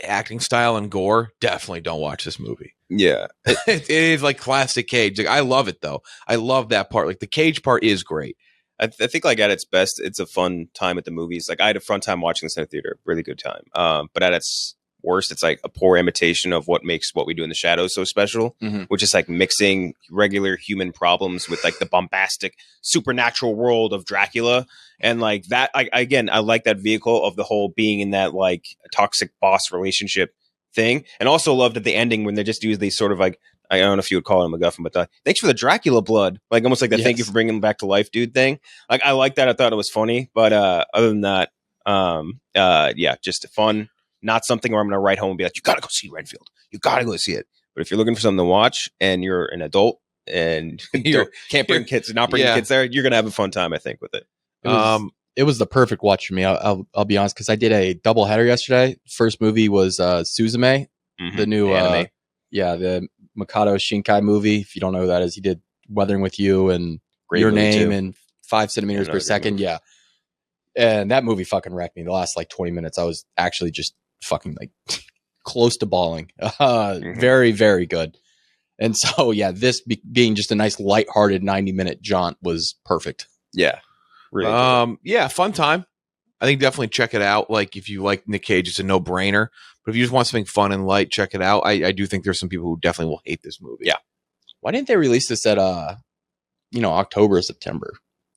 [SPEAKER 1] acting style and gore, definitely don't watch this movie.
[SPEAKER 3] Yeah.
[SPEAKER 1] It is like classic Cage. Like, I love it though. I love that part. Like the Cage part is great.
[SPEAKER 3] I think like at its best, it's a fun time at the movies. Like I had a fun time watching this in the theater, really good time. But at its worst, it's like a poor imitation of what makes What We Do in the Shadows so special, which is like mixing regular human problems with like the bombastic supernatural world of Dracula. And like that, I like that vehicle of the whole being in that like toxic boss relationship thing. And also loved at the ending when they just use these sort of like, I don't know if you would call it a MacGuffin, but thanks for the Dracula blood. Like almost like that thank you for bringing him back to life dude thing. Like I like that. I thought it was funny. But other than that, just fun. Not something where I'm going to write home and be like, you got to go see Renfield. You got to go see it. But if you're looking for something to watch and you're an adult and you can't bring kids, not bring kids there, you're going to have a fun time, I think, with it.
[SPEAKER 2] It was the perfect watch for me. I'll be honest, because I did a double header yesterday. First movie was Suzume, the new anime. The Makoto Shinkai movie. If you don't know who that is, he did Weathering with You and
[SPEAKER 3] Great
[SPEAKER 2] Your
[SPEAKER 3] movie
[SPEAKER 2] Name
[SPEAKER 3] too.
[SPEAKER 2] and 5 centimeters per second. Yeah. And that movie fucking wrecked me. The last like 20 minutes, I was actually just fucking like close to bawling. Very, very good. And so, this being just a nice lighthearted 90-minute jaunt was perfect.
[SPEAKER 3] Yeah. Really
[SPEAKER 1] fun time. I think definitely check it out. Like if you like Nick Cage, it's a no-brainer. But if you just want something fun and light, check it out. I do think there's some people who definitely will hate this movie.
[SPEAKER 3] Yeah.
[SPEAKER 2] Why didn't they release this at October or September?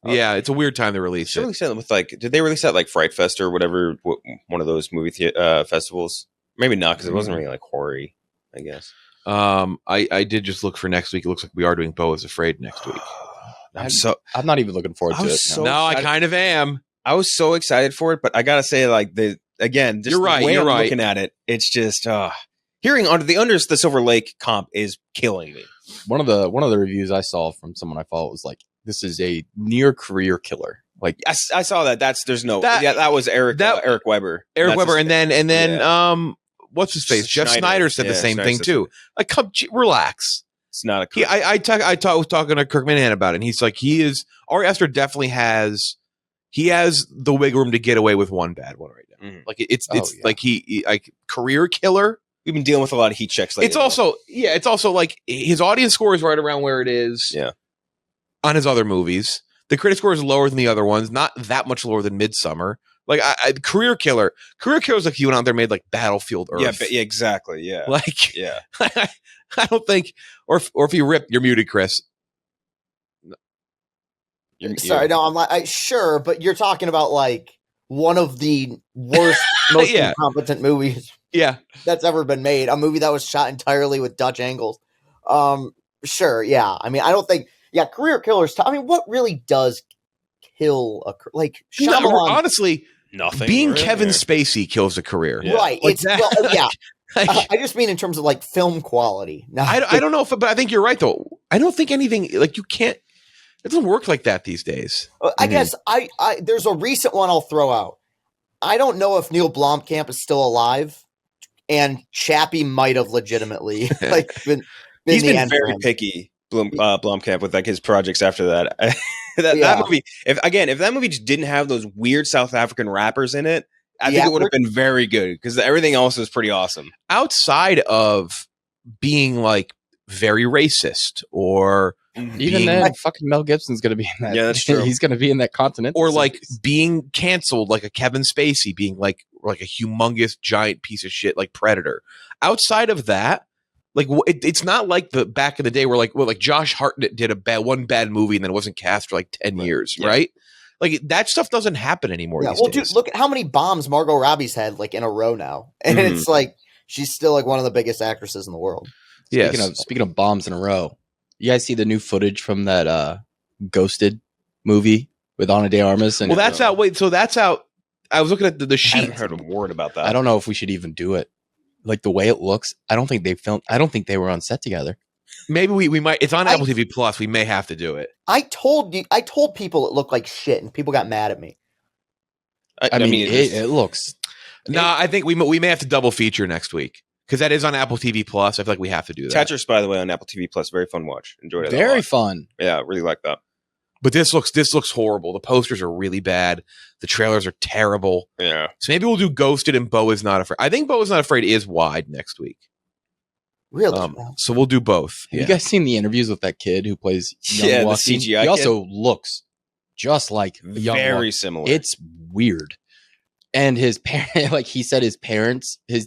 [SPEAKER 1] Yeah, it's a weird time to release it.
[SPEAKER 3] Release it with did they release that like Fright Fest or whatever, one of those movie festivals? Maybe not, because it wasn't really like horror-y, I guess.
[SPEAKER 1] I did just look for next week. It looks like we are doing Beau is Afraid next week.
[SPEAKER 2] I'm not even looking forward to it.
[SPEAKER 1] I kind of am.
[SPEAKER 3] I was so excited for it, but I gotta say, like just
[SPEAKER 1] you're right.
[SPEAKER 3] The way
[SPEAKER 1] you're
[SPEAKER 3] I'm
[SPEAKER 1] right.
[SPEAKER 3] looking at it, it's just hearing Under the Silver Lake comp is killing me.
[SPEAKER 2] One of the reviews I saw from someone I follow was like, this is a near career killer. Like
[SPEAKER 3] I saw that. That was Eric Weber.
[SPEAKER 1] And then what's his face? Jeff Snyder said the same thing too. Like, come relax.
[SPEAKER 3] It's not a.
[SPEAKER 1] I was talking to Kirk Minahan about it, and he's like, Ari Aster definitely has the wiggle room to get away with one bad one right now.
[SPEAKER 3] Mhm.
[SPEAKER 1] Like it's like he like career killer.
[SPEAKER 3] We've been dealing with a lot of heat checks lately.
[SPEAKER 1] It's also like his audience score is right around where it is.
[SPEAKER 3] Yeah.
[SPEAKER 1] On his other movies, the critic score is lower than the other ones, not that much lower than Midsummer. Like career killer is like he went out there and made like Battlefield Earth.
[SPEAKER 3] Yeah, exactly. Yeah,
[SPEAKER 1] like
[SPEAKER 3] yeah.
[SPEAKER 1] I don't think, or if you rip, you're muted, Chris.
[SPEAKER 4] Sorry, no, I'm like sure, but you're talking about like one of the worst, most incompetent movies.
[SPEAKER 1] Yeah,
[SPEAKER 4] that's ever been made. A movie that was shot entirely with Dutch angles. Sure, yeah. I mean, I don't think. Yeah, career killers. I mean, what really does kill a like? Shyamalan,
[SPEAKER 1] honestly,
[SPEAKER 3] nothing.
[SPEAKER 1] Being
[SPEAKER 3] really,
[SPEAKER 1] Kevin Spacey kills a career,
[SPEAKER 4] right?
[SPEAKER 1] Like
[SPEAKER 4] it's well, yeah. I just mean in terms of like film quality. No,
[SPEAKER 1] I don't know if, but I think you're right though. I don't think anything like you can't. It doesn't work like that these days.
[SPEAKER 4] I guess I there's a recent one I'll throw out. I don't know if Neil Blomkamp is still alive, and Chappie might have legitimately like been
[SPEAKER 3] he's been very picky. Blomkamp with like his projects after that. That movie. If that movie just didn't have those weird South African rappers in it, I think it would have been very good because everything else was pretty awesome.
[SPEAKER 1] Outside of being like very racist or
[SPEAKER 2] even then, fucking Mel Gibson's going to be in that.
[SPEAKER 3] Yeah, that's true.
[SPEAKER 2] He's going to be in that Continental
[SPEAKER 1] or
[SPEAKER 2] series.
[SPEAKER 1] like being canceled, like a Kevin Spacey, being like a humongous giant piece of shit like Predator. Outside of that. Like it's not like the back in the day where like Josh Hartnett did one bad movie and then wasn't cast for like 10 years, right? Like that stuff doesn't happen anymore.
[SPEAKER 4] Yeah,
[SPEAKER 1] these days.
[SPEAKER 4] Dude, look at how many bombs Margot Robbie's had like in a row now, and it's like she's still like one of the biggest actresses in the world.
[SPEAKER 2] Speaking of bombs in a row, you guys see the new footage from that Ghosted movie with Ana de Armas? And
[SPEAKER 1] that's out. Wait, so that's out. I was looking at the sheet.
[SPEAKER 3] I haven't heard a word about that.
[SPEAKER 2] I don't know if we should even do it. Like the way it looks, I don't think they were on set together.
[SPEAKER 1] Maybe we might. It's on Apple TV Plus. We may have to do it.
[SPEAKER 4] I told people it looked like shit, and people got mad at me.
[SPEAKER 2] I mean, it looks.
[SPEAKER 1] I think we may have to double feature next week because that is on Apple TV Plus. I feel like we have to do that.
[SPEAKER 3] Tetris, by the way, on Apple TV Plus, very fun watch. Enjoyed it.
[SPEAKER 2] Very fun.
[SPEAKER 3] Yeah, really like that.
[SPEAKER 1] But this looks horrible. The posters are really bad. The trailers are terrible.
[SPEAKER 3] Yeah.
[SPEAKER 1] So maybe we'll do Ghosted and Beau Is Not Afraid. I think Beau Is Not Afraid is wide next week.
[SPEAKER 4] Really?
[SPEAKER 1] So we'll do both.
[SPEAKER 2] Have you guys seen the interviews with that kid who plays young Joaquin?
[SPEAKER 3] The CGI
[SPEAKER 2] He also looks just like young
[SPEAKER 3] very
[SPEAKER 2] Joaquin.
[SPEAKER 3] similar.
[SPEAKER 2] It's weird. And his parent, like he said, his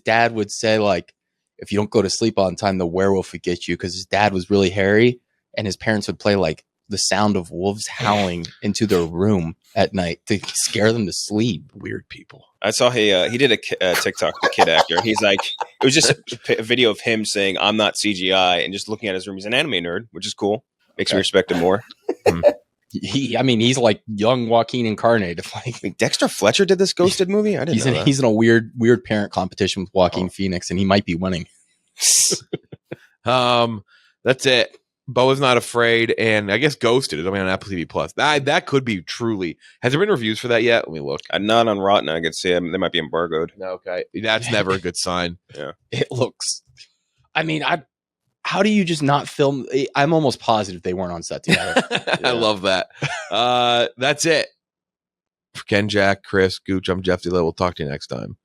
[SPEAKER 2] dad would say like, if you don't go to sleep on time, the werewolf would get you because his dad was really hairy, and his parents would play like the sound of wolves howling into their room at night to scare them to sleep. Weird people.
[SPEAKER 3] I saw he did a TikTok, the kid actor. He's like, it was just a video of him saying, "I'm not CGI," and just looking at his room. He's an anime nerd, which is cool. Makes me respect him more.
[SPEAKER 2] He's like young Joaquin incarnate. Like
[SPEAKER 3] Dexter Fletcher did this Ghosted movie. I didn't know that.
[SPEAKER 2] He's in a weird parent competition with Joaquin Phoenix, and he might be winning.
[SPEAKER 1] That's it. Beau Is Not Afraid, and I guess Ghosted is on Apple TV Plus. That could be truly. Has there been reviews for that yet? Let me look.
[SPEAKER 3] Not on Rotten. I could see them. They might be embargoed.
[SPEAKER 1] Okay, that's never a good sign.
[SPEAKER 3] Yeah,
[SPEAKER 2] it looks. I mean, how do you just not film? I'm almost positive they weren't on set together.
[SPEAKER 1] I love that. That's it. For Ken, Jack, Chris, Gooch, I'm Jeff DeLo. We'll talk to you next time.